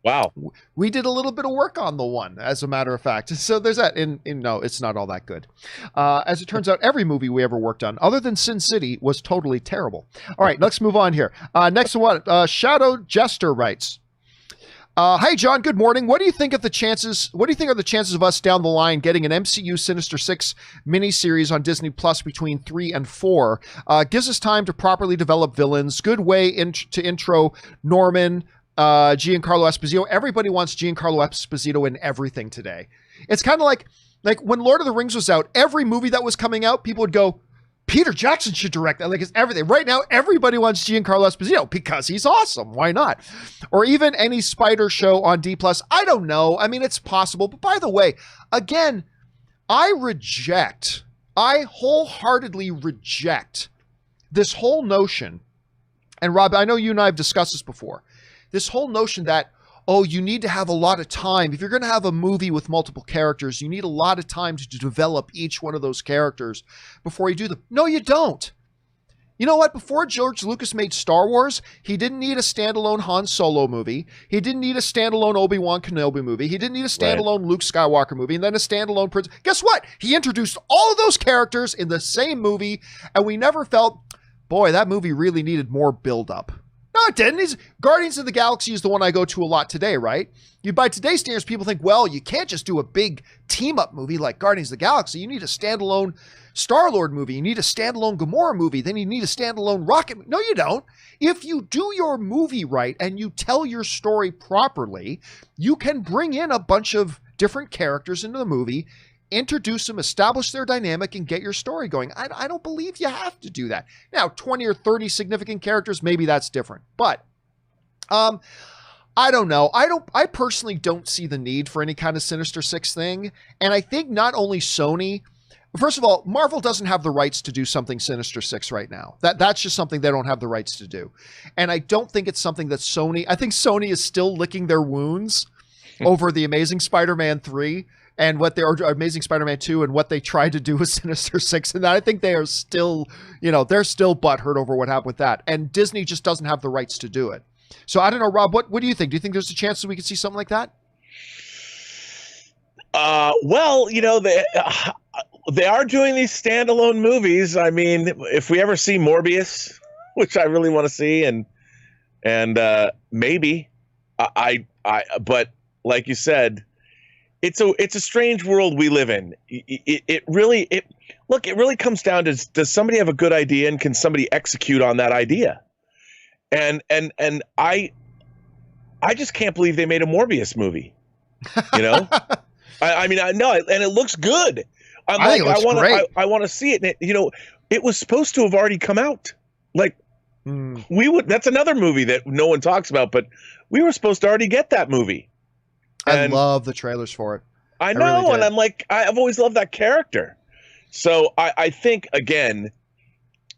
Wow. We did a little bit of work on The One, as a matter of fact. So there's that. No, it's not all that good. As it turns out, every movie we ever worked on, other than Sin City, was totally terrible. All right, let's move on here. Next one, Shadow Jester writes, "Hey, John, good morning. What do you think are the chances of us down the line getting an MCU Sinister Six miniseries on Disney Plus between 3 and 4? Gives us time to properly develop villains. Good way to intro Norman, Giancarlo Esposito. Everybody wants Giancarlo Esposito in everything today. It's kind of like when Lord of the Rings was out, every movie that was coming out, people would go, Peter Jackson should direct that. Like, it's everything. Right now, everybody wants Giancarlo Esposito because he's awesome. Why not? Or even any Spider show on D+. I don't know. I mean, it's possible. But by the way, again, I wholeheartedly reject this whole notion. And Rob, I know you and I have discussed this before. This whole notion that, you need to have a lot of time. If you're going to have a movie with multiple characters, you need a lot of time to develop each one of those characters before you do them. No, you don't. You know what? Before George Lucas made Star Wars, he didn't need a standalone Han Solo movie. He didn't need a standalone Obi-Wan Kenobi movie. He didn't need a standalone Luke Skywalker movie, and then a standalone Prince. Guess what? He introduced all of those characters in the same movie, and we never felt, boy, that movie really needed more build-up. No, it didn't. Guardians of the Galaxy is the one I go to a lot today, right? By today's standards, people think, well, you can't just do a big team-up movie like Guardians of the Galaxy. You need a standalone Star-Lord movie. You need a standalone Gamora movie. Then you need a standalone Rocket. No, you don't. If you do your movie right and you tell your story properly, you can bring in a bunch of different characters into the movie, introduce them, establish their dynamic, and get your story going. I don't believe you have to do that. Now, 20 or 30 significant characters, maybe that's different. But I don't know. I personally don't see the need for any kind of Sinister Six thing. And I think not only Sony, first of all, Marvel doesn't have the rights to do something Sinister Six right now. That's just something they don't have the rights to do. And I don't think it's something that I think Sony is still licking their wounds over the Amazing Spider-Man 3 and Amazing Spider-Man 2 and what they tried to do with Sinister Six. And I think they are still, they're still butthurt over what happened with that. And Disney just doesn't have the rights to do it. So I don't know, Rob, what do you think? Do you think there's a chance that we could see something like that? Well, they are doing these standalone movies. I mean, if we ever see Morbius, which I really want to see, and maybe but like you said, it's a strange world we live in. It really comes down to, does somebody have a good idea and can somebody execute on that idea? And I just can't believe they made a Morbius movie. I mean, I know, and it looks good. I want to see it. And it was supposed to have already come out. Like that's another movie that no one talks about, but we were supposed to already get that movie. I love the trailers for it. I know, really, and I'm like, I've always loved that character. So I think, again,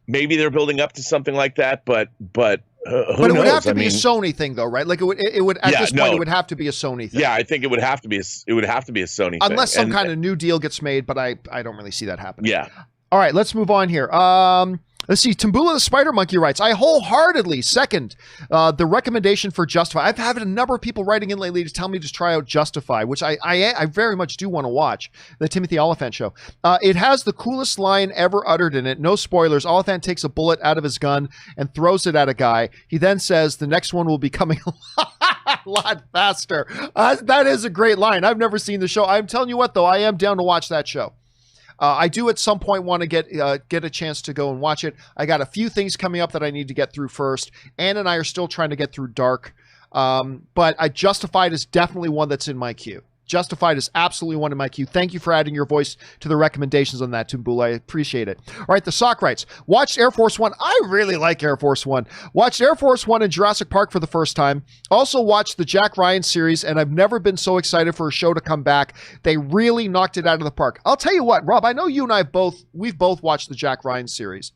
maybe they're building up to something like that, but who But it knows? would have to be a Sony thing, though, right? Like it would at this point, it would have to be a Sony thing. Yeah, I think it would have to be a Sony thing. Unless some kind of new deal gets made, but I don't really see that happening. Yeah. All right, let's move on here. Let's see. Tambula the Spider Monkey writes, I wholeheartedly second the recommendation for Justify. I've had a number of people writing in lately to tell me to try out Justify, which I very much do want to watch, the Timothy Oliphant show. It has the coolest line ever uttered in it. No spoilers. Oliphant takes a bullet out of his gun and throws it at a guy. He then says the next one will be coming a lot faster. That is a great line. I've never seen the show. I'm telling you what, though, I am down to watch that show. I do at some point want to get a chance to go and watch it. I got a few things coming up that I need to get through first. Ann and I are still trying to get through Dark. But Justified is definitely one that's in my queue. Justified is absolutely one in my queue. Thank you for adding your voice to the recommendations on that, Tumbula. I appreciate it. All right, the Sock writes, watched Air Force One. I really like Air Force One. Watched Air Force One in Jurassic Park for the first time. Also watched the Jack Ryan series, and I've never been so excited for a show to come back. They really knocked it out of the park. I'll tell you what, Rob, I know you and I we've both watched the Jack Ryan series.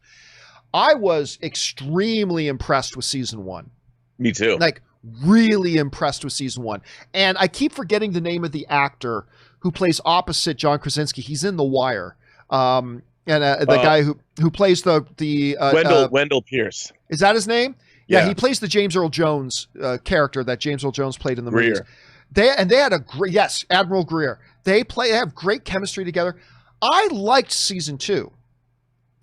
I was extremely impressed with season 1. Me too. Like, really impressed with season 1. And I keep forgetting the name of the actor who plays opposite John Krasinski. He's in The Wire. And the guy who plays the Wendell Pierce. Is that his name? Yeah, Yeah. he plays the James Earl Jones character that James Earl Jones played in the movies. Greer. They had a great, yes, Admiral Greer. They have great chemistry together. I liked season 2.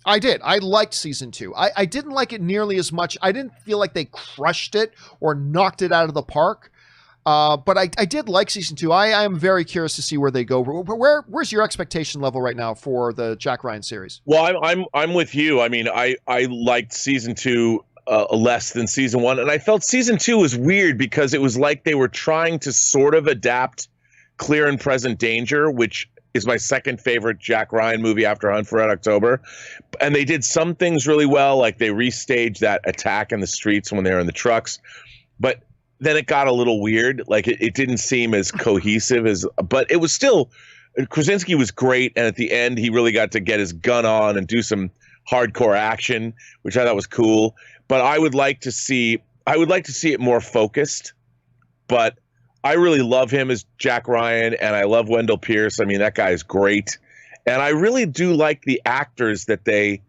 I did. I liked season 2. I didn't like it nearly as much. I didn't feel like they crushed it or knocked it out of the park. But I did like season 2. I am very curious to see where they go. Where's your expectation level right now for the Jack Ryan series? Well, I'm with you. I mean, I liked season 2 less than season 1, and I felt season 2 was weird because it was like they were trying to sort of adapt Clear and Present Danger, which is my second favorite Jack Ryan movie after Hunt for Red October. And they did some things really well, like they restaged that attack in the streets when they were in the trucks. But then it got a little weird. Like it didn't seem as cohesive but it was still, Krasinski was great. And at the end, he really got to get his gun on and do some hardcore action, which I thought was cool. But I would like to see it more focused. But I really love him as Jack Ryan, and I love Wendell Pierce. I mean, that guy is great. And I really do like the actors that they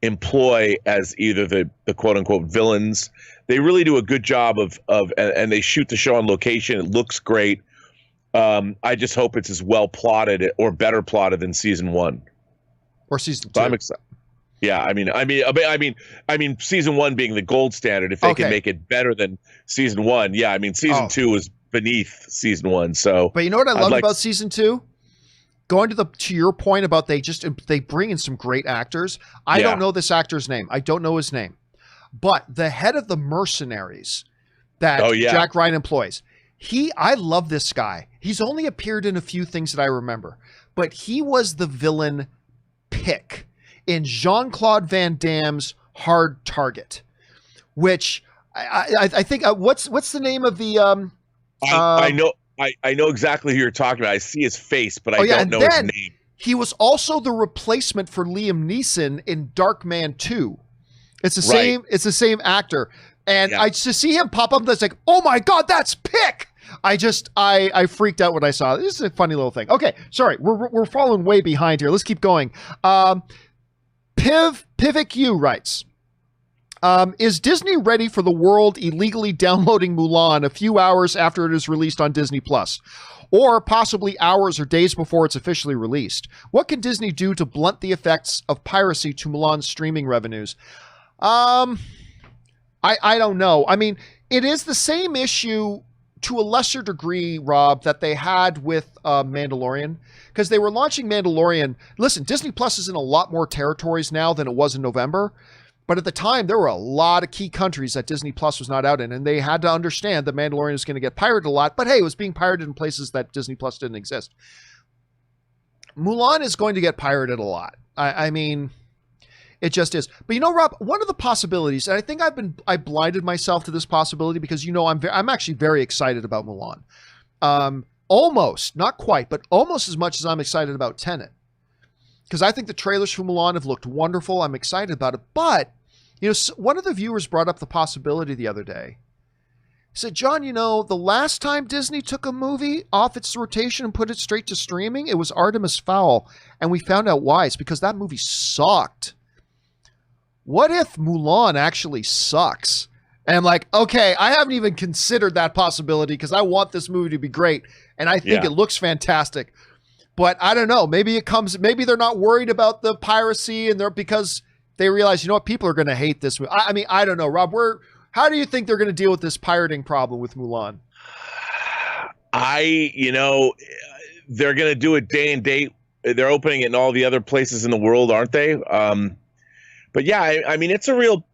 employ as either the quote-unquote villains. They really do a good job and they shoot the show on location. It looks great. I just hope it's as well plotted or better plotted than season 1. Or season 2. So I'm excited. Yeah, I mean, season 1 being the gold standard. If they can make it better than season 1, yeah. I mean, season 2 was beneath season 1. So, but you know what I love about season 2? Going to your point about they bring in some great actors. I don't know this actor's name. I don't know his name, but the head of the mercenaries that Jack Ryan employs. I love this guy. He's only appeared in a few things that I remember, but he was the villain pick in Jean-Claude Van Damme's Hard Target, which I think what's the name of the I know exactly who you're talking about. I see his face, but I don't know his name. He was also the replacement for Liam Neeson in Darkman 2. It's the same actor. And I just see him pop up that's like, oh my God, that's Pick. I freaked out when I saw it. This is a funny little thing. Okay, sorry, we're falling way behind here. Let's keep going. Pivic U writes, is Disney ready for the world illegally downloading Mulan a few hours after it is released on Disney Plus, or possibly hours or days before it's officially released? What can Disney do to blunt the effects of piracy to Mulan's streaming revenues? I don't know. I mean, it is the same issue to a lesser degree, Rob, that they had with Mandalorian, because they were launching Mandalorian. Listen, Disney Plus is in a lot more territories now than it was in November. But at the time, there were a lot of key countries that Disney Plus was not out in, and they had to understand that Mandalorian is going to get pirated a lot. But hey, it was being pirated in places that Disney Plus didn't exist. Mulan is going to get pirated a lot. I mean, it just is. But you know, Rob, one of the possibilities, and I think I blinded myself to this possibility because, you know, I'm actually very excited about Mulan. Almost, not quite, but almost as much as I'm excited about Tenet. because I think the trailers for Mulan have looked wonderful. I'm excited about it. But, you know, one of the viewers brought up the possibility the other day. He said, John, you know, the last time Disney took a movie off its rotation and put it straight to streaming, it was Artemis Fowl. And we found out why. It's because that movie sucked. What if Mulan actually sucks? And I'm like, okay, I haven't even considered that possibility because I want this movie to be great. And I think it looks fantastic. But I don't know. Maybe maybe they're not worried about the piracy and because they realize, you know what, people are going to hate this movie. I mean, I don't know, Rob, how do you think they're going to deal with this pirating problem with Mulan? They're going to do it day and date. They're opening it in all the other places in the world, aren't they? But yeah, I mean, it's a real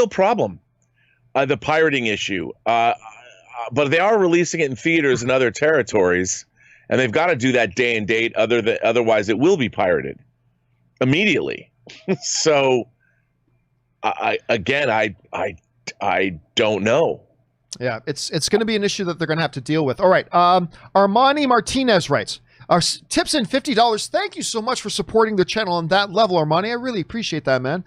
problem, the pirating issue. But they are releasing it in theaters in other territories, and they've got to do that day and date. Otherwise, it will be pirated immediately. So, I don't know. Yeah, it's going to be an issue that they're going to have to deal with. All right, Armani Martinez writes, our tips in $50. Thank you so much for supporting the channel on that level, Armani. I really appreciate that, man.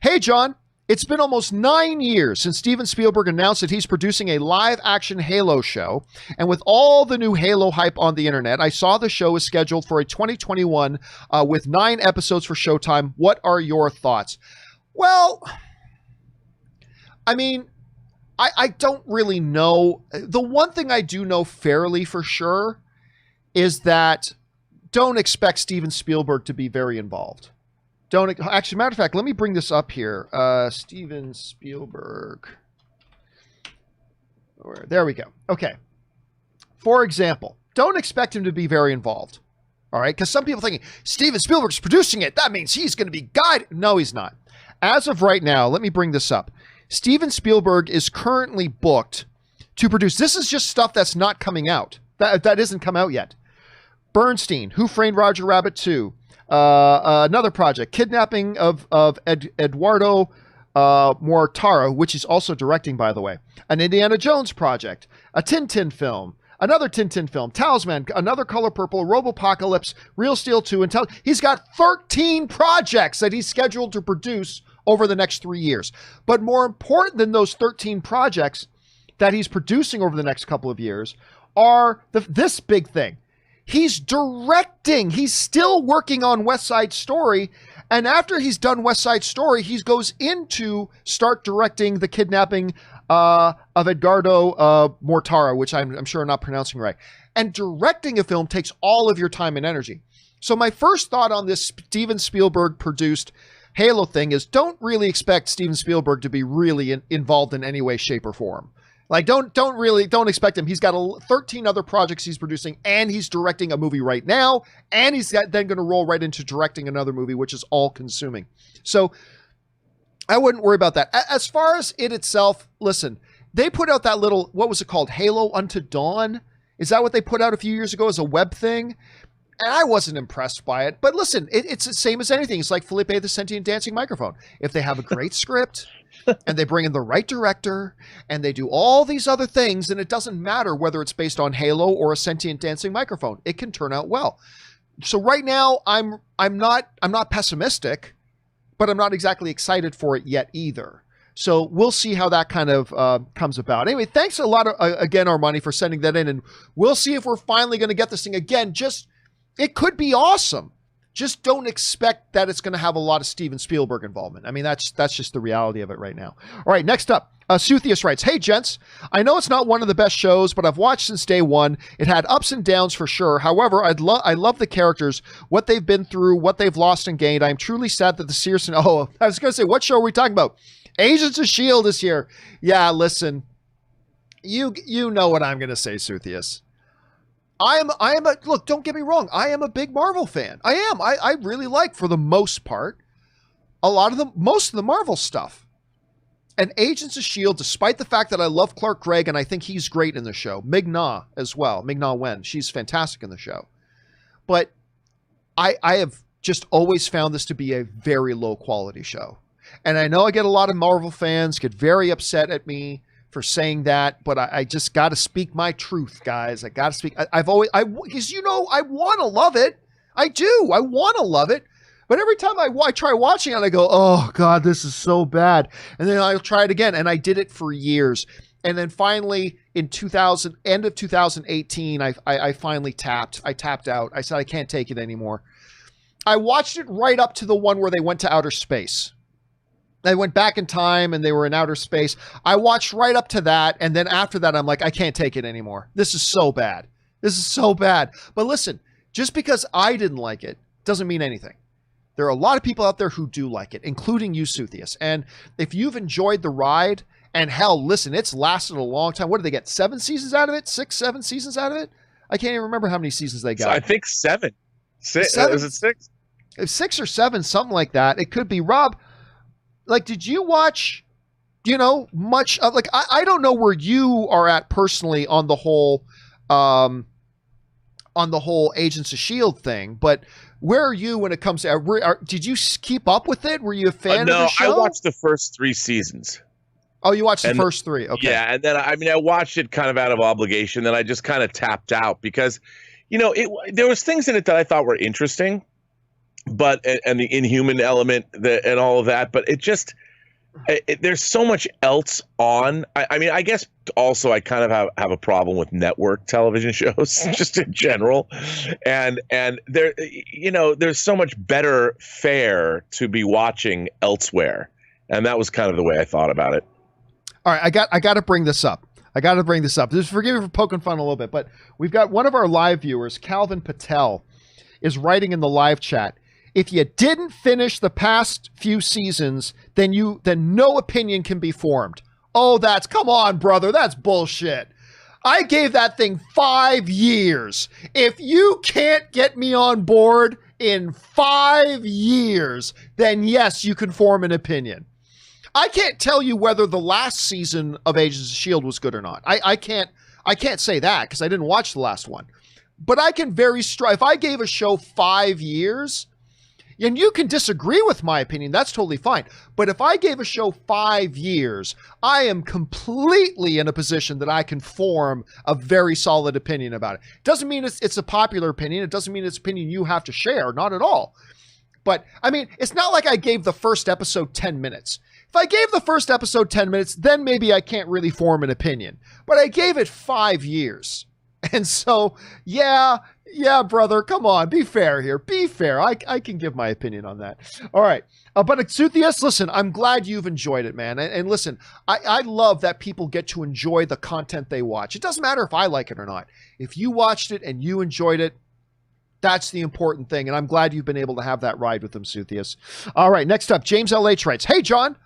Hey, John. It's been almost 9 years since Steven Spielberg announced that he's producing a live-action Halo show. And with all the new Halo hype on the internet, I saw the show is scheduled for a 2021 with 9 episodes for Showtime. What are your thoughts? Well, I mean, I don't really know. The one thing I do know fairly for sure is that don't expect Steven Spielberg to be very involved. Actually, matter of fact, let me bring this up here. Steven Spielberg. There we go. Okay. For example, don't expect him to be very involved. All right? Because some people thinking, Steven Spielberg's producing it. That means he's going to be guided. No, he's not. As of right now, let me bring this up. Steven Spielberg is currently booked to produce. This is just stuff that's not coming out. That isn't come out yet. Bernstein, Who Framed Roger Rabbit 2. Another project, Kidnapping of Eduardo Mortara, which he's also directing, by the way. An Indiana Jones project, a Tintin film, another Tintin film, Talisman, another Color Purple, Robopocalypse, Real Steel 2, and he's got 13 projects that he's scheduled to produce over the next 3 years. But more important than those 13 projects that he's producing over the next couple of years are this big thing. He's directing. He's still working on West Side Story. And after he's done West Side Story, he goes into start directing the kidnapping of Edgardo Mortara, which I'm sure I'm not pronouncing right. And directing a film takes all of your time and energy. So my first thought on this Steven Spielberg produced Halo thing is don't really expect Steven Spielberg to be really involved in any way, shape, or form. Like, don't expect him. He's got 13 other projects he's producing, and he's directing a movie right now, and he's then going to roll right into directing another movie, which is all-consuming. So I wouldn't worry about that. As far as it itself, listen, they put out that little, what was it called, Halo Unto Dawn? Is that what they put out a few years ago as a web thing? And I wasn't impressed by it. But listen, it's the same as anything. It's like Felipe the Sentient Dancing Microphone. If they have a great script and they bring in the right director and they do all these other things, and it doesn't matter whether it's based on Halo or a sentient dancing microphone, it can turn out well. So right now, I'm not pessimistic, but I'm not exactly excited for it yet either. So we'll see how that kind of comes about. Anyway, thanks a lot, again, Armani, for sending that in. And we'll see if we're finally going to get this thing again. It could be awesome. Just don't expect that it's going to have a lot of Steven Spielberg involvement. I mean, that's just the reality of it right now. All right, next up, Suthius writes, hey, gents, I know it's not one of the best shows, but I've watched since day one. It had ups and downs for sure. However, I love the characters, what they've been through, what they've lost and gained. I am truly sad that the series... Oh, I was going to say, what show are we talking about? Agents of S.H.I.E.L.D. this year. Yeah, listen, you know what I'm going to say, Suthius. Look, don't get me wrong. I am a big Marvel fan. I am. I really like, for the most part, most of the Marvel stuff. And Agents of S.H.I.E.L.D., despite the fact that I love Clark Gregg and I think he's great in the show, Ming-Na as well, Ming-Na Wen, she's fantastic in the show. But I have just always found this to be a very low quality show. And I know I get a lot of Marvel fans get very upset at me for saying that, but I just got to speak my truth, guys. I got to speak. Because I want to love it. I do. I want to love it, But every time I try watching it, I go, oh God, this is so bad. And then I'll try it again. And I did it for years. And then finally in end of 2018, I finally tapped. I tapped out. I said, I can't take it anymore. I watched it right up to the one where they went to outer space. They went back in time and they were in outer space. I watched right up to that. And then after that, I'm like, I can't take it anymore. This is so bad. This is so bad. But listen, just because I didn't like it doesn't mean anything. There are a lot of people out there who do like it, including you, Suthius. And if you've enjoyed the ride, and hell, listen, it's lasted a long time. What did they get? 7 seasons out of it? 6, 7 seasons out of it? I can't even remember how many seasons they got. So I think 7. 6. Is it 6? 6 or 7, something like that. It could be. Rob, like, did you watch, much of, like, I don't know where you are at personally on the whole Agents of S.H.I.E.L.D. thing, but where are you when it comes to, did you keep up with it? Were you a fan of the show? No, I watched the first 3 seasons. Oh, you watched the first 3. Okay. Yeah, and then I watched it kind of out of obligation. Then I just kind of tapped out because, there was things in it that I thought were interesting, but and the inhuman element and all of that. But it just there's so much else on. I guess also I kind of have a problem with network television shows just in general, and there there's so much better fare to be watching elsewhere, and that was kind of the way I thought about it. All right, I got to bring this up. Just forgive me for poking fun a little bit, but we've got one of our live viewers, Calvin Patel, is writing in the live chat. If you didn't finish the past few seasons, then no opinion can be formed. Oh, come on, brother. That's bullshit. I gave that thing 5 years. If you can't get me on board in 5 years, then yes, you can form an opinion. I can't tell you whether the last season of Agents of S.H.I.E.L.D. was good or not. I can't say that because I didn't watch the last one. But I can if I gave a show 5 years, and you can disagree with my opinion, that's totally fine. But if I gave a show 5 years, I am completely in a position that I can form a very solid opinion about it. Doesn't mean it's a popular opinion. It doesn't mean it's an opinion you have to share. Not at all. But it's not like I gave the first episode 10 minutes. If I gave the first episode 10 minutes, then maybe I can't really form an opinion. But I gave it 5 years. And so, yeah, brother, come on, be fair here. Be fair. I can give my opinion on that. All right. But Xuthius, listen, I'm glad you've enjoyed it, man. And listen, I love that people get to enjoy the content they watch. It doesn't matter if I like it or not. If you watched it and you enjoyed it, that's the important thing. And I'm glad you've been able to have that ride with them, Xuthius. All right, next up, James LH writes, hey, John.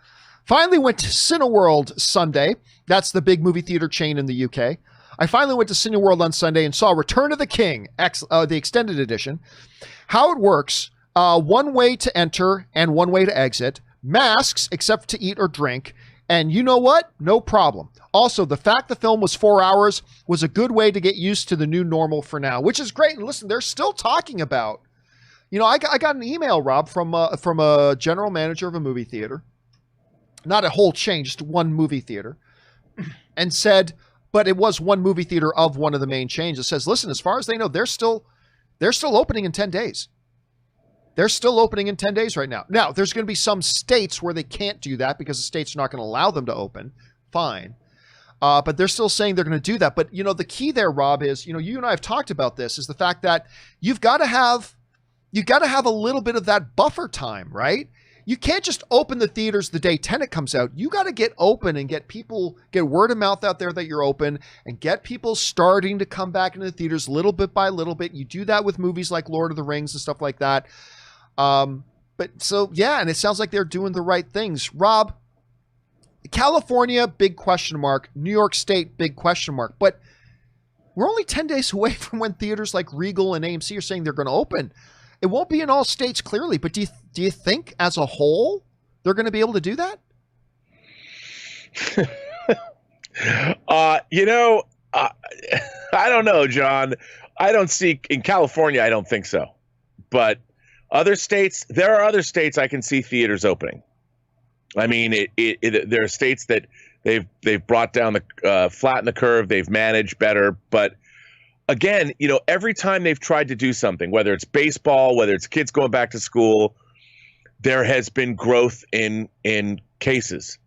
Finally went to Cineworld Sunday. That's the big movie theater chain in the UK. I finally went to Cineworld on Sunday and saw Return of the King, the extended edition. How it works, one way to enter and one way to exit. Masks, except to eat or drink. And you know what? No problem. Also, the fact the film was 4 hours was a good way to get used to the new normal for now, which is great. And listen, they're still talking about, I got an email, Rob, from a general manager of a movie theater. Not a whole chain, just one movie theater, and said, but it was one movie theater of one of the main chains. It says, listen, as far as they know, they're still opening in 10 days. They're still opening in 10 days right now. Now, there's going to be some states where they can't do that because the states are not going to allow them to open. Fine. But they're still saying they're going to do that. But, the key there, Rob, is, you and I have talked about this, is the fact that you've got to have a little bit of that buffer time, right? You can't just open the theaters the day Tenet comes out. You got to get open and get word of mouth out there that you're open and get people starting to come back into the theaters little bit by little bit. You do that with movies like Lord of the Rings and stuff like that. And it sounds like they're doing the right things. Rob, California, big question mark. New York State, big question mark. But we're only 10 days away from when theaters like Regal and AMC are saying they're going to open. It won't be in all states clearly, but do you think as a whole they're going to be able to do that? I don't know, John. I don't see in California. I don't think so. But other states, there are other states I can see theaters opening. I mean, there are states that they've brought down the flatten the curve. They've managed better, but again, every time they've tried to do something, whether it's baseball, whether it's kids going back to school, there has been growth in cases.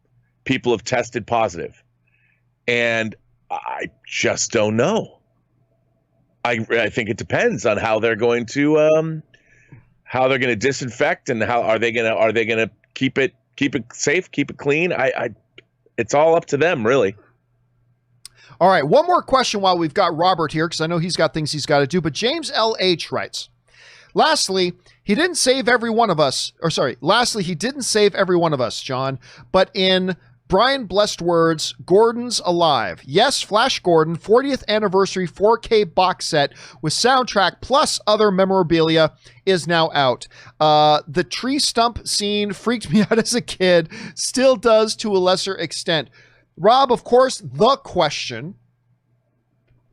People have tested positive, and I just don't know. I think it depends on how they're going to disinfect, and how are they gonna keep it safe, keep it clean. It's all up to them, really. All right, one more question while we've got Robert here, because I know he's got things he's got to do. But James L.H. writes, lastly, he didn't save every one of us, John, but in Brian Blessed words, Gordon's alive. Yes, Flash Gordon, 40th anniversary 4K box set with soundtrack plus other memorabilia is now out. The tree stump scene freaked me out as a kid, still does to a lesser extent. Rob, of course, the question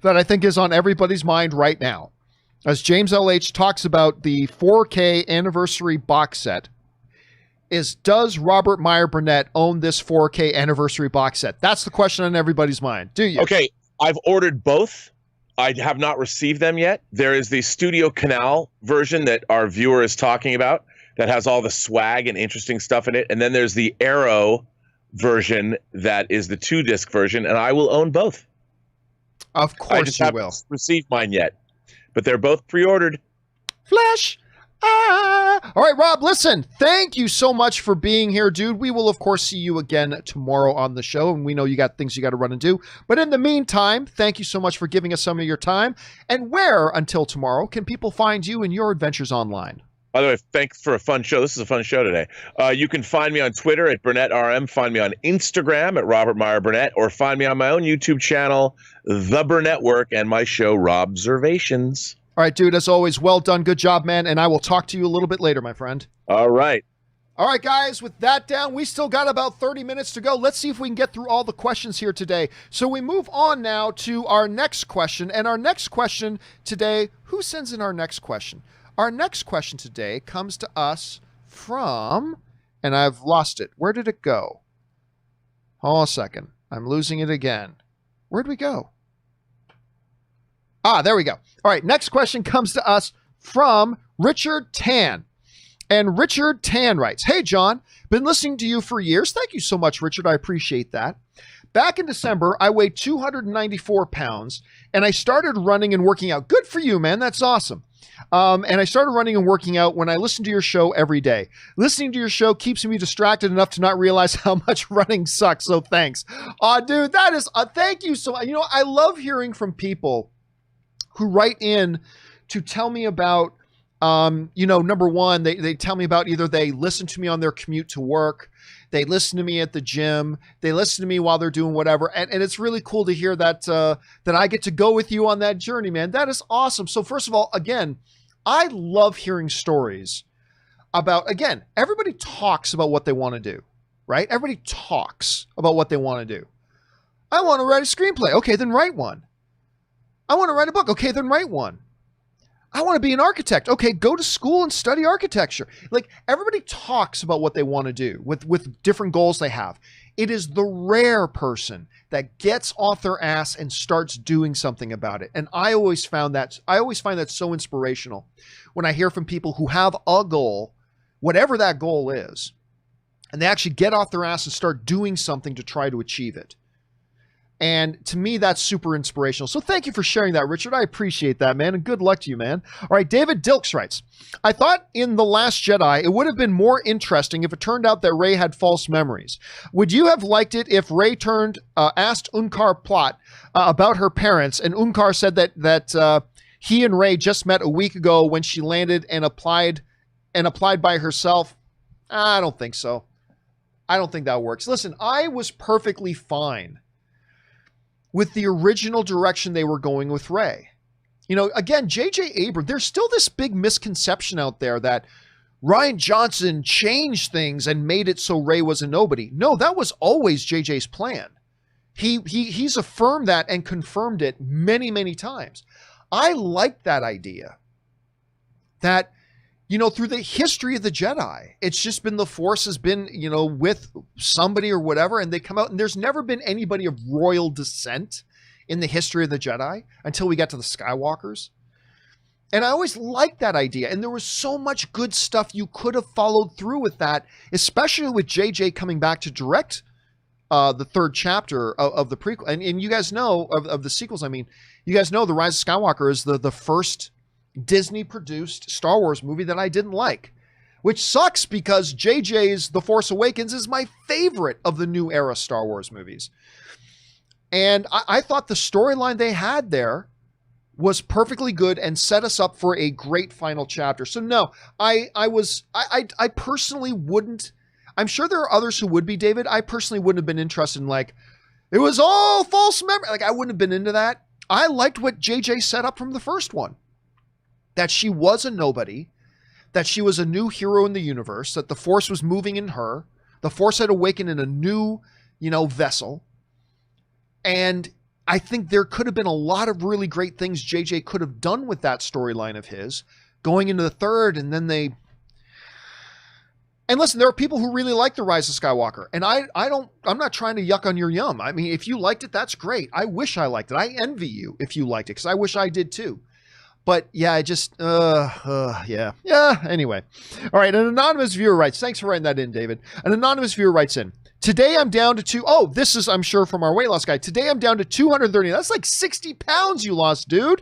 that I think is on everybody's mind right now, as James L.H. talks about the 4K anniversary box set, is does Robert Meyer Burnett own this 4K anniversary box set? That's the question on everybody's mind. Do you? Okay, I've ordered both. I have not received them yet. There is the Studio Canal version that our viewer is talking about that has all the swag and interesting stuff in it. And then there's the Arrow version that is the 2-disc version, and I will own both. Of course, I just haven't received mine yet, but they're both pre-ordered. Flash. All right, Rob, listen, thank you so much for being here, dude. We will, of course, see you again tomorrow on the show, and we know you got things you got to run and do. But in the meantime, thank you so much for giving us some of your time. And where, until tomorrow, can people find you and your adventures online? By the way, thanks for a fun show. This is a fun show today. You can find me on Twitter at BurnettRM, find me on Instagram at Robert Meyer Burnett, or find me on my own YouTube channel, The Burnett Work, and my show, Robservations. All right, dude, as always, well done. Good job, man. And I will talk to you a little bit later, my friend. All right. All right, guys, with that down, we still got about 30 minutes to go. Let's see if we can get through all the questions here today. So we move on now to our next question. And our next question today, who sends in our next question? Our next question today comes to us from, and I've lost it. Where did it go? Hold on a second. I'm losing it again. Where'd we go? Ah, there we go. All right, next question comes to us from Richard Tan. And Richard Tan writes, hey, John, been listening to you for years. Thank you so much, Richard. I appreciate that. Back in December, I weighed 294 pounds, and I started running and working out. Good for you, man. That's awesome. And I started running and working out when I listen to your show every day. Listening to your show keeps me distracted enough to not realize how much running sucks. So thanks. Dude, that is, thank you so much. You know, I love hearing from people who write in to tell me about, number one, they tell me about either they listen to me on their commute to work, they listen to me at the gym, they listen to me while they're doing whatever. And it's really cool to hear that, that I get to go with you on that journey, man. That is awesome. So first of all, again, I love hearing stories about, again, everybody talks about what they want to do, right? Everybody talks about what they want to do. I want to write a screenplay. Okay, then write one. I want to write a book. Okay, then write one. I want to be an architect. Okay, go to school and study architecture. Like, everybody talks about what they want to do with different goals they have. It is the rare person that gets off their ass and starts doing something about it. And I always find that so inspirational when I hear from people who have a goal, whatever that goal is, and they actually get off their ass and start doing something to try to achieve it. And to me, that's super inspirational. So thank you for sharing that, Richard. I appreciate that, man. And good luck to you, man. All right, David Dilks writes, I thought in The Last Jedi, it would have been more interesting if it turned out that Rey had false memories. Would you have liked it if Rey asked Unkar Plot about her parents, and Unkar said that he and Rey just met a week ago when she landed and applied by herself? I don't think so. I don't think that works. Listen, I was perfectly fine with the original direction they were going with Rey. You know, again, J.J. Abrams, there's still this big misconception out there that Rian Johnson changed things and made it so Rey was a nobody. No, that was always J.J.'s plan. He's affirmed that and confirmed it many, many times. I like that idea that, you know, through the history of the Jedi, it's just been the Force has been, you know, with somebody or whatever, and they come out, and there's never been anybody of royal descent in the history of the Jedi until we got to the Skywalkers. And I always liked that idea. And there was so much good stuff you could have followed through with that, especially with JJ coming back to direct the third chapter of the prequel. And you guys know, of the sequels, I mean, you guys know The Rise of Skywalker is the first Disney-produced Star Wars movie that I didn't like, which sucks because JJ's The Force Awakens is my favorite of the new era Star Wars movies. And I thought the storyline they had there was perfectly good and set us up for a great final chapter. So no, I personally wouldn't. I'm sure there are others who would be, David. I personally wouldn't have been interested in, like, it was all false memory. Like, I wouldn't have been into that. I liked what JJ set up from the first one. That she was a nobody, that she was a new hero in the universe, that the Force was moving in her, the Force had awakened in a new, vessel. And I think there could have been a lot of really great things JJ could have done with that storyline of his going into the third. And then and listen, there are people who really like The Rise of Skywalker, and I'm not trying to yuck on your yum. I mean, if you liked it, that's great. I wish I liked it. I envy you if you liked it, because I wish I did too. But yeah, I just, yeah. Anyway. All right. An anonymous viewer writes, thanks for writing that in, David. An anonymous viewer writes in, today I'm down to this is, I'm sure, from our weight loss guy. Today I'm down to 230. That's like 60 pounds you lost, dude.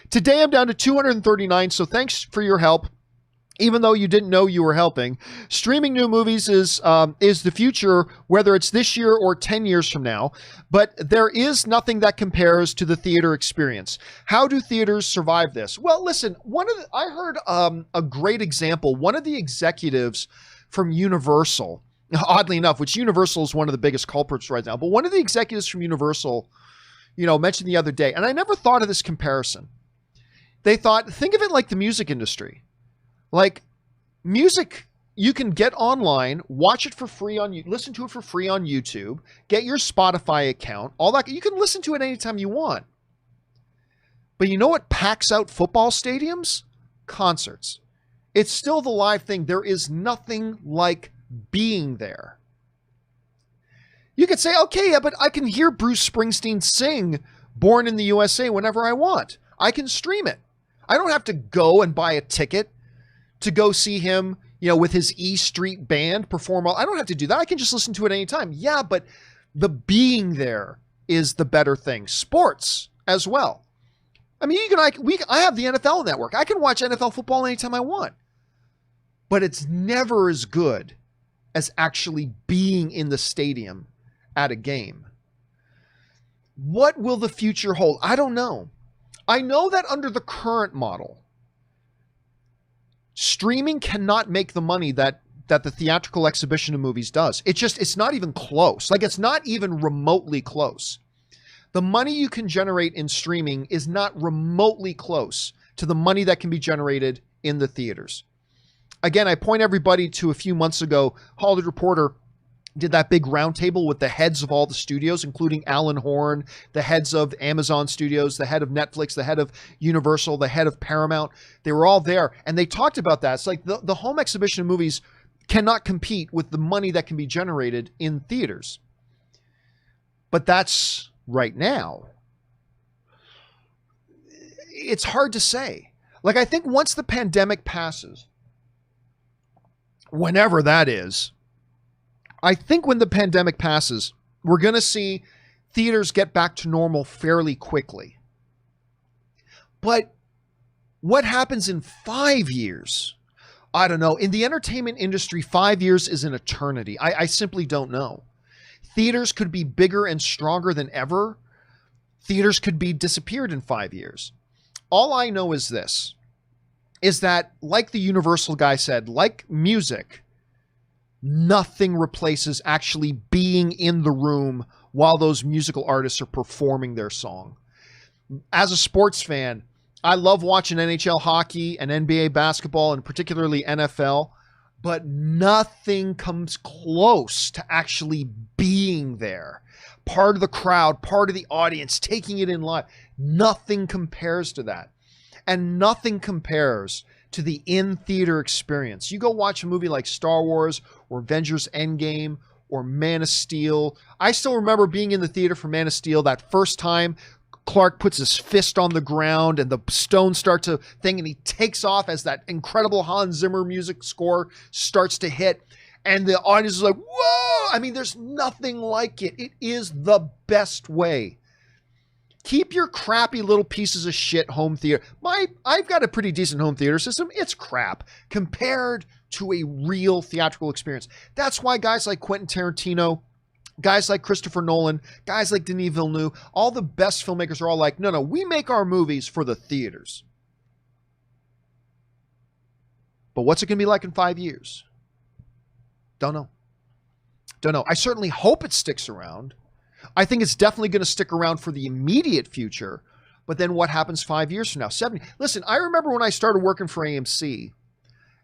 Today I'm down to 239. So thanks for your help. Even though you didn't know you were helping. Streaming new movies is the future, whether it's this year or 10 years from now. But there is nothing that compares to the theater experience. How do theaters survive this? Well, listen, I heard a great example. One of the executives from Universal, oddly enough, which Universal is one of the biggest culprits right now, but one of the executives from Universal, mentioned the other day, and I never thought of this comparison. They thought, think of it like the music industry. Like, music, you can get online, watch it for free listen to it for free on YouTube, get your Spotify account, all that. You can listen to it anytime you want. But you know what packs out football stadiums? Concerts. It's still the live thing. There is nothing like being there. You could say, okay, yeah, but I can hear Bruce Springsteen sing Born in the USA whenever I want. I can stream it. I don't have to go and buy a ticket to go see him, with his E Street band perform. I don't have to do that. I can just listen to it anytime. Yeah, but the being there is the better thing. Sports as well. I mean, I have the NFL network. I can watch NFL football anytime I want. But it's never as good as actually being in the stadium at a game. What will the future hold? I don't know. I know that under the current model, streaming cannot make the money that the theatrical exhibition of movies does. It's not even close. Like, it's not even remotely close. The money you can generate in streaming is not remotely close to the money that can be generated in the theaters. Again, I point everybody to a few months ago, Hollywood Reporter did that big roundtable with the heads of all the studios, including Alan Horn, the heads of Amazon Studios, the head of Netflix, the head of Universal, the head of Paramount. They were all there, and they talked about that. It's like the home exhibition of movies cannot compete with the money that can be generated in theaters. But that's right now. It's hard to say. Like, I think once the pandemic passes, whenever that is, I think when the pandemic passes, we're going to see theaters get back to normal fairly quickly. But what happens in 5 years? I don't know. In the entertainment industry, 5 years is an eternity. I simply don't know. Theaters could be bigger and stronger than ever. Theaters could be disappeared in 5 years. All I know is this, is that, like the Universal guy said, like music, nothing replaces actually being in the room while those musical artists are performing their song. As a sports fan, I love watching NHL hockey and NBA basketball, and particularly NFL, but nothing comes close to actually being there. Part of the crowd, part of the audience, taking it in live. Nothing compares to that. And nothing compares to the in-theater experience. You go watch a movie like Star Wars or Avengers Endgame or Man of Steel. I still remember being in the theater for Man of Steel that first time, Clark puts his fist on the ground and the stones start to thing and he takes off as that incredible Hans Zimmer music score starts to hit. And the audience is like, whoa! I mean, there's nothing like it. It is the best way. Keep your crappy little pieces of shit home theater. I've got a pretty decent home theater system. It's crap compared to a real theatrical experience. That's why guys like Quentin Tarantino, guys like Christopher Nolan, guys like Denis Villeneuve, all the best filmmakers are all like, no, we make our movies for the theaters. But what's it going to be like in 5 years? Don't know. I certainly hope it sticks around. I think it's definitely going to stick around for the immediate future. But then what happens 5 years from now? 70. Listen, I remember when I started working for AMC,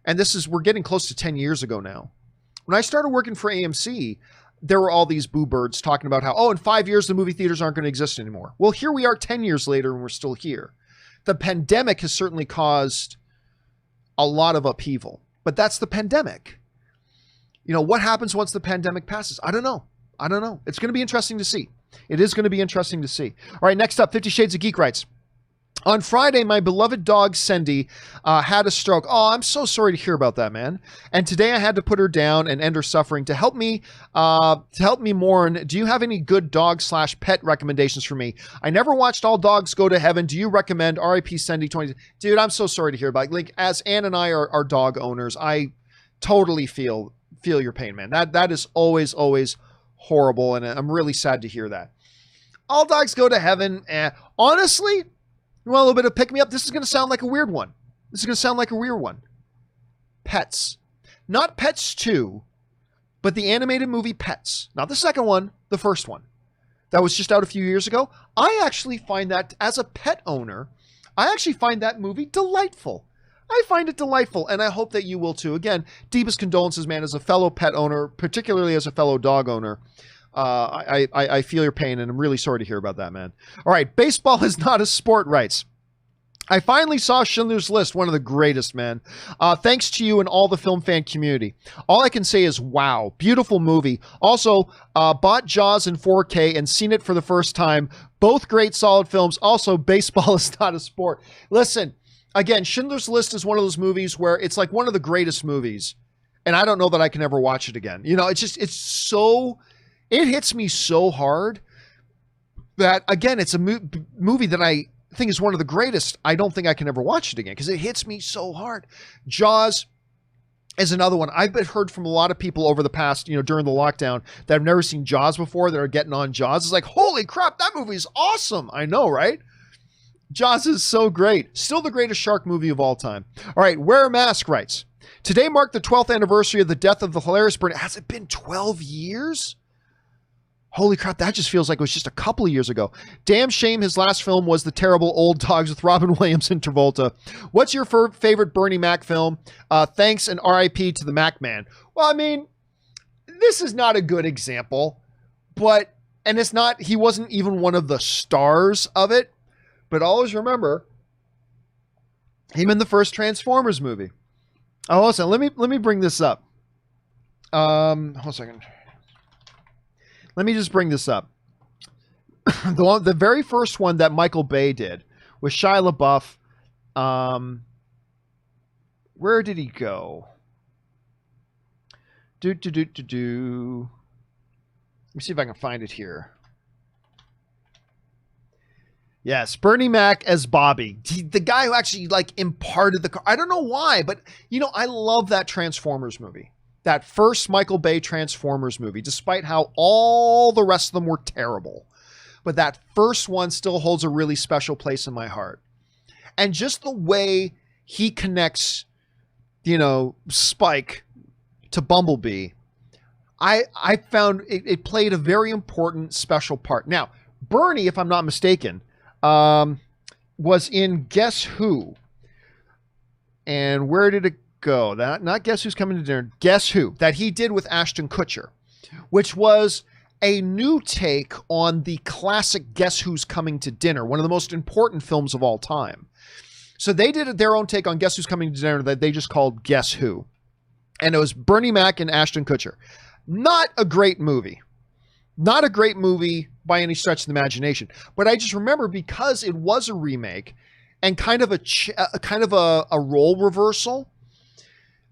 and we're getting close to 10 years ago now. When I started working for AMC, there were all these boo birds talking about how, in 5 years, the movie theaters aren't going to exist anymore. Well, here we are 10 years later, and we're still here. The pandemic has certainly caused a lot of upheaval, but that's the pandemic. What happens once the pandemic passes? I don't know. It's going to be interesting to see. It is going to be interesting to see. All right, next up, 50 Shades of Geek writes, on Friday, my beloved dog, Cindy, had a stroke. Oh, I'm so sorry to hear about that, man. And today I had to put her down and end her suffering. To help me mourn, do you have any good dog/pet recommendations for me? I never watched All Dogs Go to Heaven. Do you recommend R.I.P. Cindy 20? Dude, I'm so sorry to hear about it. Like, as Ann and I are dog owners, I totally feel your pain, man. That is always horrible, and I'm really sad to hear that. All Dogs Go to Heaven. Honestly, you want a little bit of pick me up? This is going to sound like a weird one. Pets. Not Pets 2, but the animated movie Pets. Not the second one, the first one. That was just out a few years ago. I actually find that, as a pet owner, I actually find that movie delightful. I find it delightful, and I hope that you will too. Again, deepest condolences, man, as a fellow pet owner, particularly as a fellow dog owner. I feel your pain, and I'm really sorry to hear about that, man. All right, baseball is not a sport, writes. I finally saw Schindler's List, one of the greatest, man. Thanks to you and all the film fan community. All I can say is, wow, beautiful movie. Also, bought Jaws in 4K and seen it for the first time. Both great, solid films. Also, baseball is not a sport. Listen, again, Schindler's List is one of those movies where it's like one of the greatest movies, and I don't know that I can ever watch it again. It hits me so hard that, again, it's a movie that I think is one of the greatest. I don't think I can ever watch it again because it hits me so hard. Jaws is another one. I've heard from a lot of people over the past, during the lockdown, that have never seen Jaws before, that are getting on Jaws. It's like, holy crap, that movie is awesome. I know, right? Jaws is so great. Still the greatest shark movie of all time. All right, Wear a Mask writes, today marked the 12th anniversary of the death of the hilarious Bernie. Has it been 12 years? Holy crap, that just feels like it was just a couple of years ago. Damn shame his last film was the terrible Old Dogs with Robin Williams and Travolta. What's your favorite Bernie Mac film? Thanks and RIP to the Mac Man. Well, I mean, this is not a good example, he wasn't even one of the stars of it. But always remember him in the first Transformers movie. Oh, hold on. Let me bring this up. Hold on a second. Let me just bring this up. The very first one that Michael Bay did was Shia LaBeouf. Where did he go? Let me see if I can find it here. Yes, Bernie Mac as Bobby, the guy who actually imparted the car. I don't know why, but I love that Transformers movie. That first Michael Bay Transformers movie, despite how all the rest of them were terrible. But that first one still holds a really special place in my heart. And just the way he connects, Spike to Bumblebee, I found it played a very important, special part. Now, Bernie, if I'm not mistaken, was in Guess Who. And where did it go? Not Guess Who's Coming to Dinner. Guess Who, that he did with Ashton Kutcher, which was a new take on the classic Guess Who's Coming to Dinner, one of the most important films of all time. So they did their own take on Guess Who's Coming to Dinner that they just called Guess Who. And it was Bernie Mac and Ashton Kutcher. Not a great movie. Not a great movie by any stretch of the imagination, but I just remember because it was a remake and kind of a role reversal.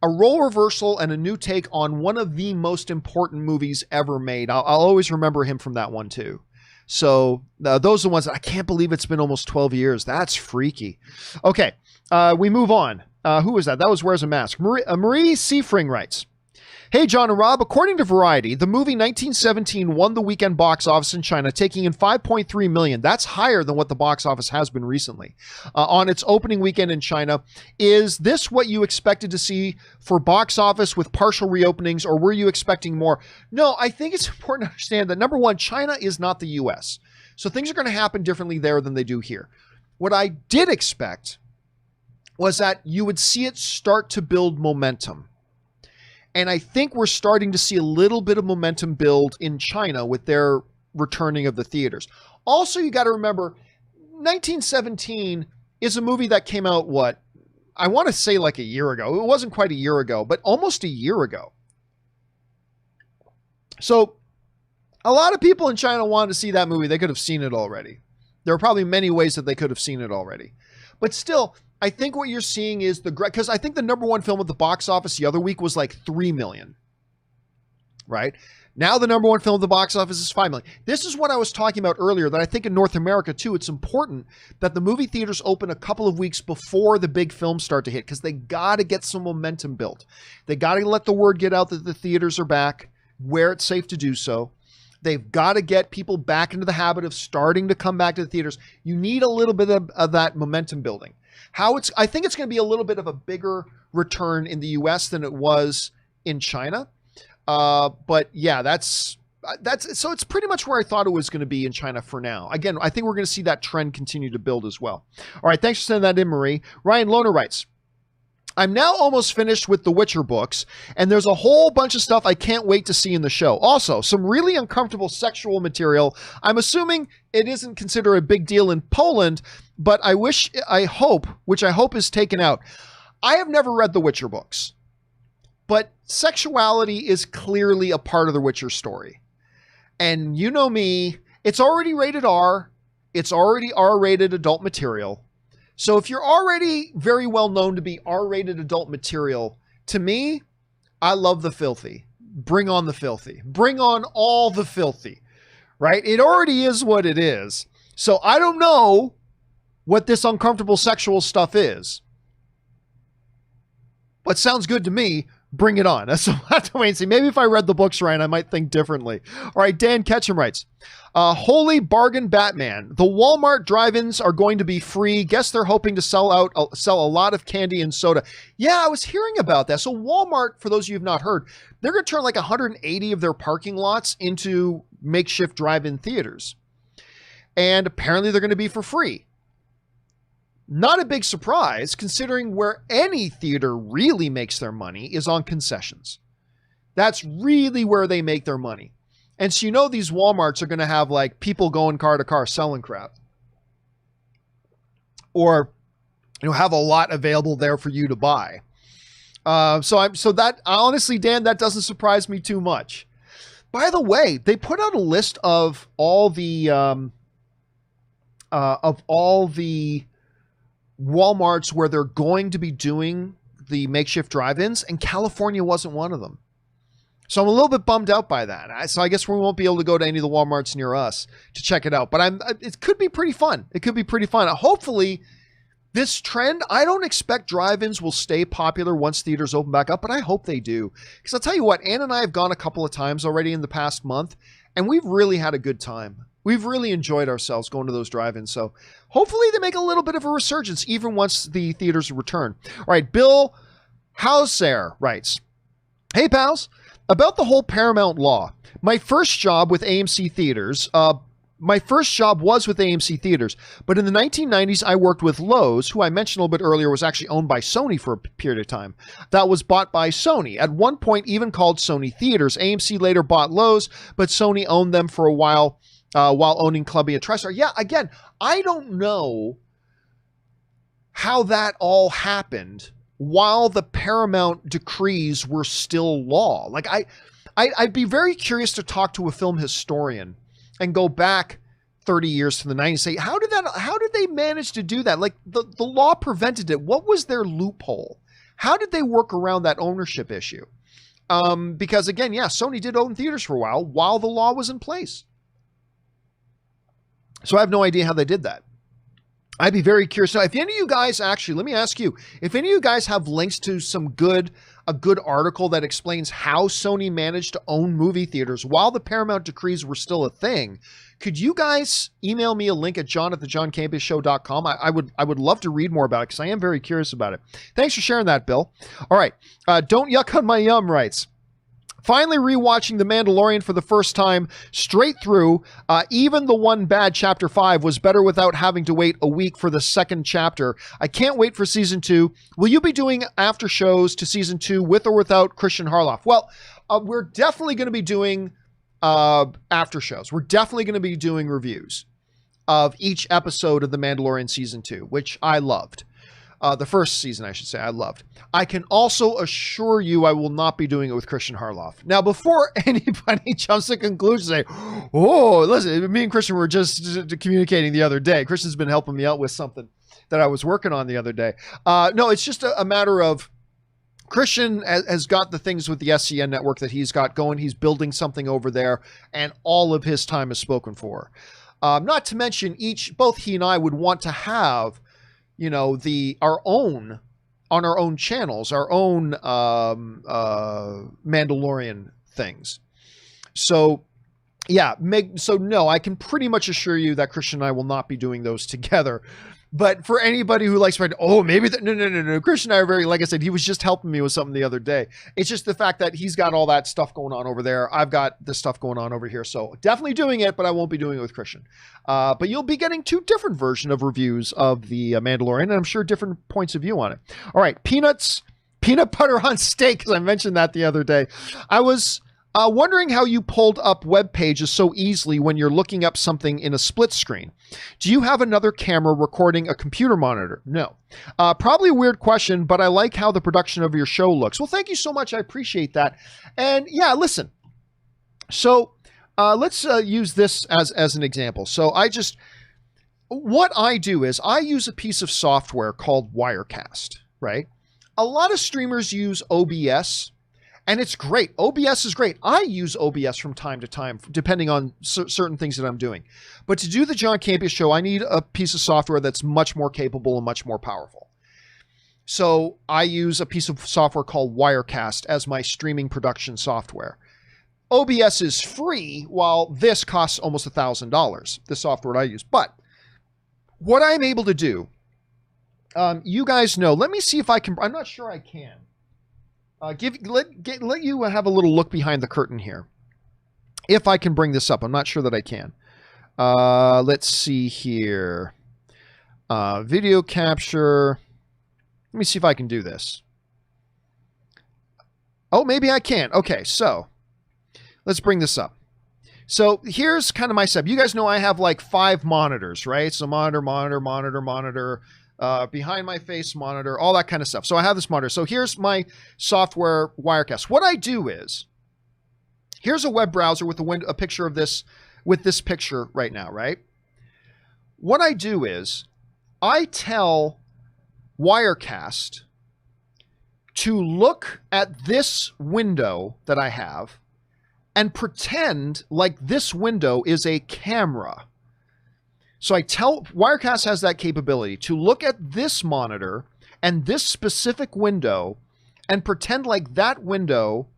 A role reversal and a new take on one of the most important movies ever made. I'll always remember him from that one too. So those are the ones that I can't believe it's been almost 12 years. That's freaky. Okay, we move on. Who was that? That was Wears a Mask. Marie Seafring writes, hey, John and Rob, according to Variety, the movie 1917 won the weekend box office in China, taking in $5.3 million. That's higher than what the box office has been recently. On its opening weekend in China, is this what you expected to see for box office with partial reopenings, or were you expecting more? No, I think it's important to understand that, number one, China is not the U.S., so things are going to happen differently there than they do here. What I did expect was that you would see it start to build momentum. And I think we're starting to see a little bit of momentum build in China with their returning of the theaters. Also, you got to remember, 1917 is a movie that came out, what? I want to say like a year ago. It wasn't quite a year ago, but almost a year ago. So a lot of people in China wanted to see that movie. They could have seen it already. There are probably many ways that they could have seen it already. But still, I think what you're seeing is because I think the number one film at the box office the other week was like 3 million, right? Now the number one film at the box office is 5 million. This is what I was talking about earlier, that I think in North America too, it's important that the movie theaters open a couple of weeks before the big films start to hit, because they got to get some momentum built. They got to let the word get out that the theaters are back where it's safe to do so. They've got to get people back into the habit of starting to come back to the theaters. You need a little bit of that momentum building. I think it's going to be a little bit of a bigger return in the US than it was in China. But yeah, so it's pretty much where I thought it was going to be in China for now. Again, I think we're going to see that trend continue to build as well. All right. Thanks for sending that in, Marie. Ryan Lohner writes, I'm now almost finished with the Witcher books, and there's a whole bunch of stuff I can't wait to see in the show. Also, some really uncomfortable sexual material. I'm assuming it isn't considered a big deal in Poland, but I hope is taken out. I have never read the Witcher books, but sexuality is clearly a part of the Witcher story. And you know me, it's already rated R. It's already R-rated adult material. So if you're already very well known to be R-rated adult material, to me, I love the filthy. Bring on the filthy. Bring on all the filthy, right? It already is what it is. So I don't know what this uncomfortable sexual stuff is, but sounds good to me. Bring it on. So we'll have to wait and see. Maybe if I read the books right, I might think differently. All right, Dan Ketchum writes, holy bargain Batman. The Walmart drive-ins are going to be free. Guess they're hoping to sell a lot of candy and soda. Yeah, I was hearing about that. So Walmart, for those of you who have not heard, they're going to turn like 180 of their parking lots into makeshift drive-in theaters. And apparently they're going to be for free. Not a big surprise, considering where any theater really makes their money is on concessions. That's really where they make their money. And so you know these Walmarts are going to have like people going car to car selling crap. Or have a lot available there for you to buy. So that honestly, Dan, that doesn't surprise me too much. By the way, they put out a list of all the Walmarts where they're going to be doing the makeshift drive-ins, and California wasn't one of them. So I'm a little bit bummed out by that. So I guess we won't be able to go to any of the Walmarts near us to check it out. But it could be pretty fun. It could be pretty fun. Hopefully, this trend, I don't expect drive-ins will stay popular once theaters open back up, but I hope they do. Because I'll tell you what, Ann and I have gone a couple of times already in the past month, and we've really had a good time. We've really enjoyed ourselves going to those drive-ins. So hopefully they make a little bit of a resurgence even once the theaters return. All right, Bill Hauser writes, hey, pals, about the whole Paramount law. My first job was with AMC Theaters, but in the 1990s, I worked with Lowe's, who I mentioned a little bit earlier was actually owned by Sony for a period of time. That was bought by Sony, at one point even called Sony Theaters. AMC later bought Lowe's, but Sony owned them for a while owning Columbia TriStar. Yeah, again, I don't know how that all happened while the Paramount decrees were still law. Like, I'd be very curious to talk to a film historian and go back 30 years to the 90s and say, how did they manage to do that? Like the law prevented it. What was their loophole? How did they work around that ownership issue? Because again, yeah, Sony did own theaters for a while the law was in place. So I have no idea how they did that. I'd be very curious. Now, if any of you guys actually, let me ask you, if any of you guys have links to a good article that explains how Sony managed to own movie theaters while the Paramount decrees were still a thing, could you guys email me a link at john@thejohncampeashow.com? I would love to read more about it because I am very curious about it. Thanks for sharing that, Bill. All right. Don't yuck on my yum writes. Finally rewatching The Mandalorian for the first time straight through, even the one bad Chapter 5 was better without having to wait a week for the second chapter. I can't wait for Season 2. Will you be doing after shows to Season 2 with or without Christian Harloff? Well, we're definitely going to be doing after shows. We're definitely going to be doing reviews of each episode of The Mandalorian Season 2, which I loved. The first season, I should say, I loved. I can also assure you I will not be doing it with Christian Harloff. Now, before anybody jumps to conclusions, say, oh, listen, me and Christian were just communicating the other day. Christian's been helping me out with something that I was working on the other day. No, it's just a matter of Christian has got the things with the SCN network that he's got going. He's building something over there, and all of his time is spoken for. Not to mention, both he and I would want to have, you know, our own channels, our own Mandalorian things. So yeah, no, I can pretty much assure you that Christian and I will not be doing those together. But for anybody who likes, maybe no. Christian and I are very, like I said, he was just helping me with something the other day. It's just the fact that he's got all that stuff going on over there. I've got this stuff going on over here. So definitely doing it, but I won't be doing it with Christian. But you'll be getting two different versions of reviews of the Mandalorian, and I'm sure different points of view on it. All right, peanut butter on steak, because I mentioned that the other day. I was wondering how you pulled up web pages so easily when you're looking up something in a split screen. Do you have another camera recording a computer monitor? No. Probably a weird question, but I like how the production of your show looks. Well, thank you so much. I appreciate that. And yeah, listen. So let's use this as an example. So what I do is I use a piece of software called Wirecast, right? A lot of streamers use OBS. And it's great. OBS is great. I use OBS from time to time, depending on certain things that I'm doing. But to do the John Campea Show, I need a piece of software that's much more capable and much more powerful. So I use a piece of software called Wirecast as my streaming production software. OBS is free, while this costs almost $1,000, the software I use. But what I'm able to do, you guys know, let me see if I can, I'm not sure I can. Let you have a little look behind the curtain here. If I can bring this up, I'm not sure that I can. Let's see here. Video capture. Let me see if I can do this. Oh, maybe I can. Okay, so let's bring this up. So here's kind of my setup. You guys know I have like 5 monitors, right? So monitor, behind my face monitor, all that kind of stuff. So I have this monitor. So here's my software Wirecast. What I do is, here's a web browser with a picture of this, with this picture right now, right? What I do is, I tell Wirecast to look at this window that I have and pretend like this window is a camera. So I tell, Wirecast has that capability to look at this monitor and this specific window and pretend like that window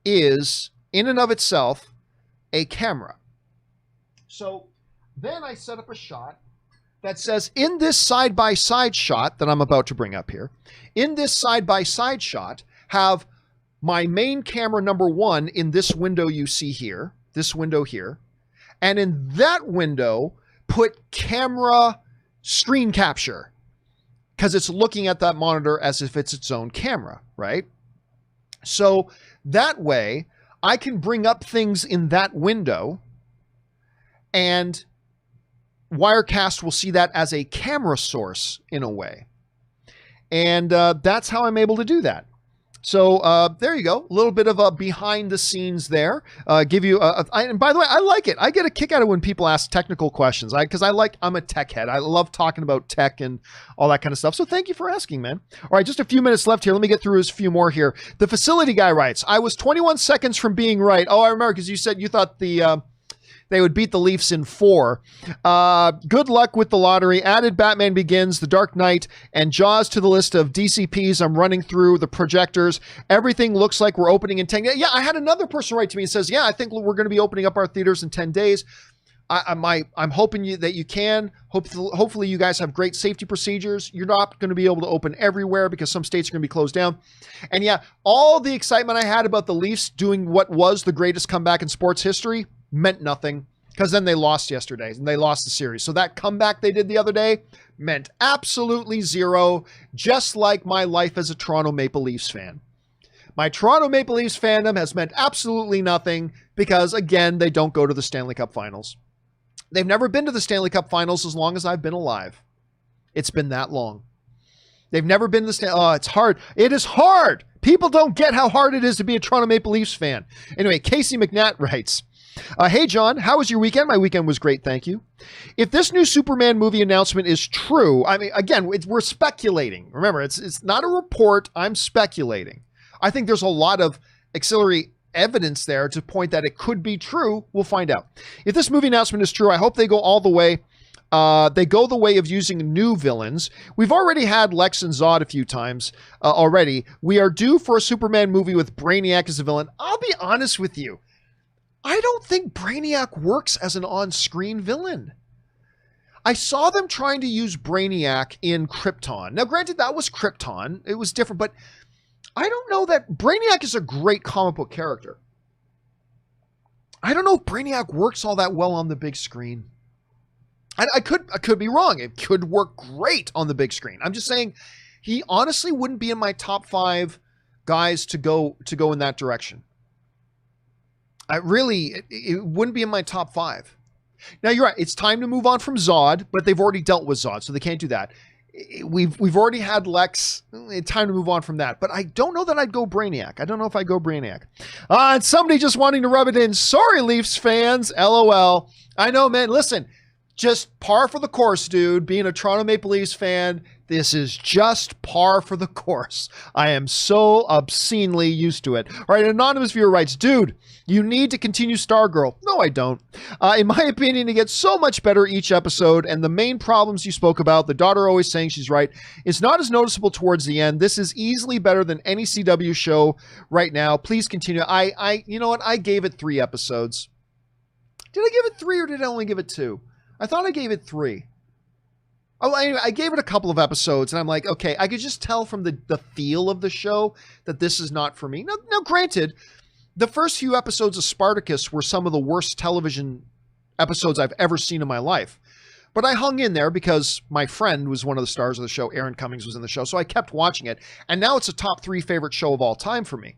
is, in and of itself, a camera. So then I set up a shot that says, in this side-by-side shot that I'm about to bring up here, in this side-by-side shot, have my main camera number 1 in this window you see here, this window here, and in that window, put camera screen capture, because it's looking at that monitor as if it's its own camera, right? So that way I can bring up things in that window and Wirecast will see that as a camera source in a way. And that's how I'm able to do that. So there you go. A little bit of a behind the scenes there. Give you and by the way, I like it. I get a kick out of when people ask technical questions. Because I'm a tech head. I love talking about tech and all that kind of stuff. So thank you for asking, man. All right, just a few minutes left here. Let me get through a few more here. The facility guy writes, I was 21 seconds from being right. Oh, I remember because you said you thought they would beat the Leafs in 4. Good luck with the lottery. Added Batman Begins, The Dark Knight, and Jaws to the list of DCPs. I'm running through the projectors. Everything looks like we're opening in 10 days. Yeah, I had another person write to me and says, yeah, I think we're going to be opening up our theaters in 10 days. I'm hoping that you can. Hopefully you guys have great safety procedures. You're not going to be able to open everywhere because some states are going to be closed down. And yeah, all the excitement I had about the Leafs doing what was the greatest comeback in sports history meant nothing, because then they lost yesterday and they lost the series. So that comeback they did the other day meant absolutely zero, just like my life as a Toronto Maple Leafs fan. My Toronto Maple Leafs fandom has meant absolutely nothing because, again, they don't go to the Stanley Cup Finals. They've never been to the Stanley Cup Finals as long as I've been alive. It's been that long. They've never been to the it's hard. It is hard. People don't get how hard it is to be a Toronto Maple Leafs fan. Anyway, Casey McNatt writes, hey, John, how was your weekend? My weekend was great, thank you. If this new Superman movie announcement is true, I mean, again, we're speculating. Remember, it's not a report. I'm speculating. I think there's a lot of auxiliary evidence there to point that it could be true. We'll find out. If this movie announcement is true, I hope they go all the way. They go the way of using new villains. We've already had Lex and Zod a few times already. We are due for a Superman movie with Brainiac as a villain. I'll be honest with you. I don't think Brainiac works as an on-screen villain. I saw them trying to use Brainiac in Krypton. Now, granted, that was Krypton. It was different, but I don't know that Brainiac is a great comic book character. I don't know if Brainiac works all that well on the big screen. I could be wrong. It could work great on the big screen. I'm just saying he honestly wouldn't be in my top 5 guys to go in that direction. It wouldn't be in my top 5. Now, you're right. It's time to move on from Zod, but they've already dealt with Zod, so they can't do that. We've already had Lex. It's time to move on from that. But I don't know that I'd go Brainiac. I don't know if I'd go Brainiac. And somebody just wanting to rub it in. Sorry, Leafs fans. LOL. I know, man. Listen, just par for the course, dude. Being a Toronto Maple Leafs fan, this is just par for the course. I am so obscenely used to it. All right, an anonymous viewer writes, dude, you need to continue Stargirl. No, I don't. In my opinion, it gets so much better each episode, and the main problems you spoke about, the daughter always saying she's right, is not as noticeable towards the end. This is easily better than any CW show right now. Please continue. You know what? I gave it 3 episodes. Did I give it 3 or did I only give it 2? I thought I gave it 3. Oh, anyway, I gave it a couple of episodes, and I'm like, okay, I could just tell from the feel of the show that this is not for me. Now, granted, the first few episodes of Spartacus were some of the worst television episodes I've ever seen in my life. But I hung in there because my friend was one of the stars of the show. Aaron Cummings was in the show, so I kept watching it. And now it's a top 3 favorite show of all time for me.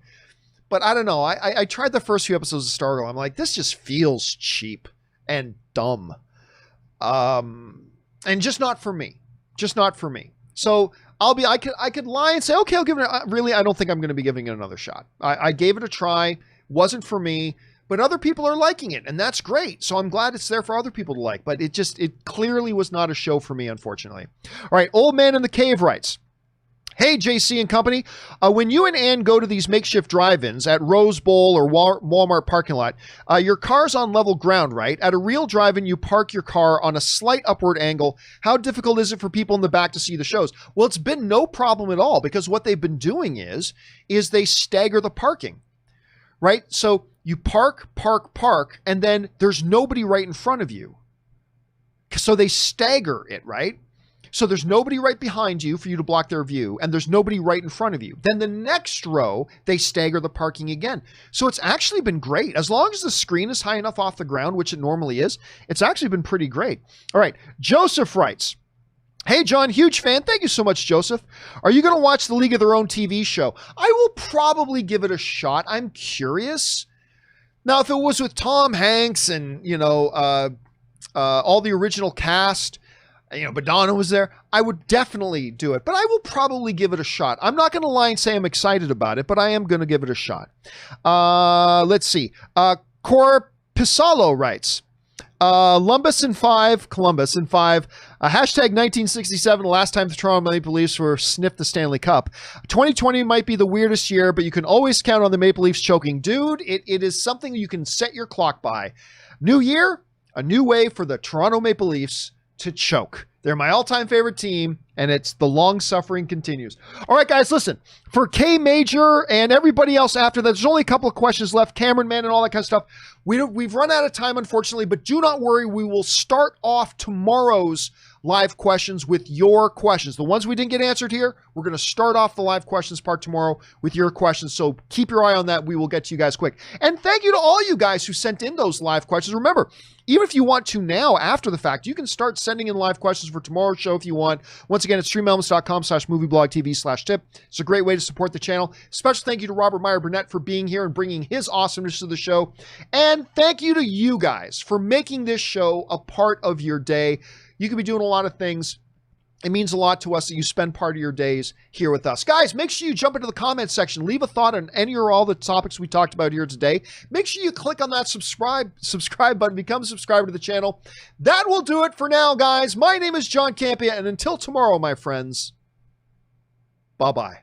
But I don't know. I tried the first few episodes of Stargirl. I'm like, this just feels cheap and dumb. And just not for me. Just not for me. So I could lie and say, okay, I'll give it really, I don't think I'm going to be giving it another shot. I gave it a try. Wasn't for me, but other people are liking it, and that's great. So I'm glad it's there for other people to like, but it clearly was not a show for me, unfortunately. All right. Old Man in the Cave writes, hey, JC and company, when you and Ann go to these makeshift drive-ins at Rose Bowl or Walmart parking lot, your car's on level ground, right? At a real drive-in, you park your car on a slight upward angle. How difficult is it for people in the back to see the shows? Well, it's been no problem at all because what they've been doing is they stagger the parking, right? So you park, and then there's nobody right in front of you. So they stagger it, right? So there's nobody right behind you for you to block their view, and there's nobody right in front of you. Then the next row, they stagger the parking again. So it's actually been great. As long as the screen is high enough off the ground, which it normally is, it's actually been pretty great. All right. Joseph writes, hey, John, huge fan. Thank you so much, Joseph. Are you going to watch the League of Their Own TV show? I will probably give it a shot. I'm curious. Now, if it was with Tom Hanks and, all the original cast, Madonna was there, I would definitely do it, but I will probably give it a shot. I'm not going to lie and say I'm excited about it, but I am going to give it a shot. Let's see. Cor Pisalo writes, Columbus in 5, hashtag 1967, the last time the Toronto Maple Leafs were sniffed the Stanley Cup. 2020 might be the weirdest year, but you can always count on the Maple Leafs choking. Dude, it is something you can set your clock by. New year, a new way for the Toronto Maple Leafs to choke. They're my all-time favorite team, and it's the long suffering continues. All right, guys, listen. For K Major and everybody else after that, there's only a couple of questions left. Cameron Man and all that kind of stuff. We've run out of time, unfortunately, but do not worry. We will start off tomorrow's live questions with your questions. The ones we didn't get answered here, we're going to start off the live questions part tomorrow with your questions. So keep your eye on that. We will get to you guys quick. And thank you to all you guys who sent in those live questions. Remember, even if you want to now, after the fact, you can start sending in live questions for tomorrow's show if you want. Once again, it's streamelements.com/movieblogtv/tip. It's a great way to support the channel. Special thank you to Robert Meyer Burnett for being here and bringing his awesomeness to the show. And thank you to you guys for making this show a part of your day. You could be doing a lot of things. It means a lot to us that you spend part of your days here with us. Guys, make sure you jump into the comments section. Leave a thought on any or all the topics we talked about here today. Make sure you click on that subscribe button. Become a subscriber to the channel. That will do it for now, guys. My name is John Campea, and until tomorrow, my friends, bye-bye.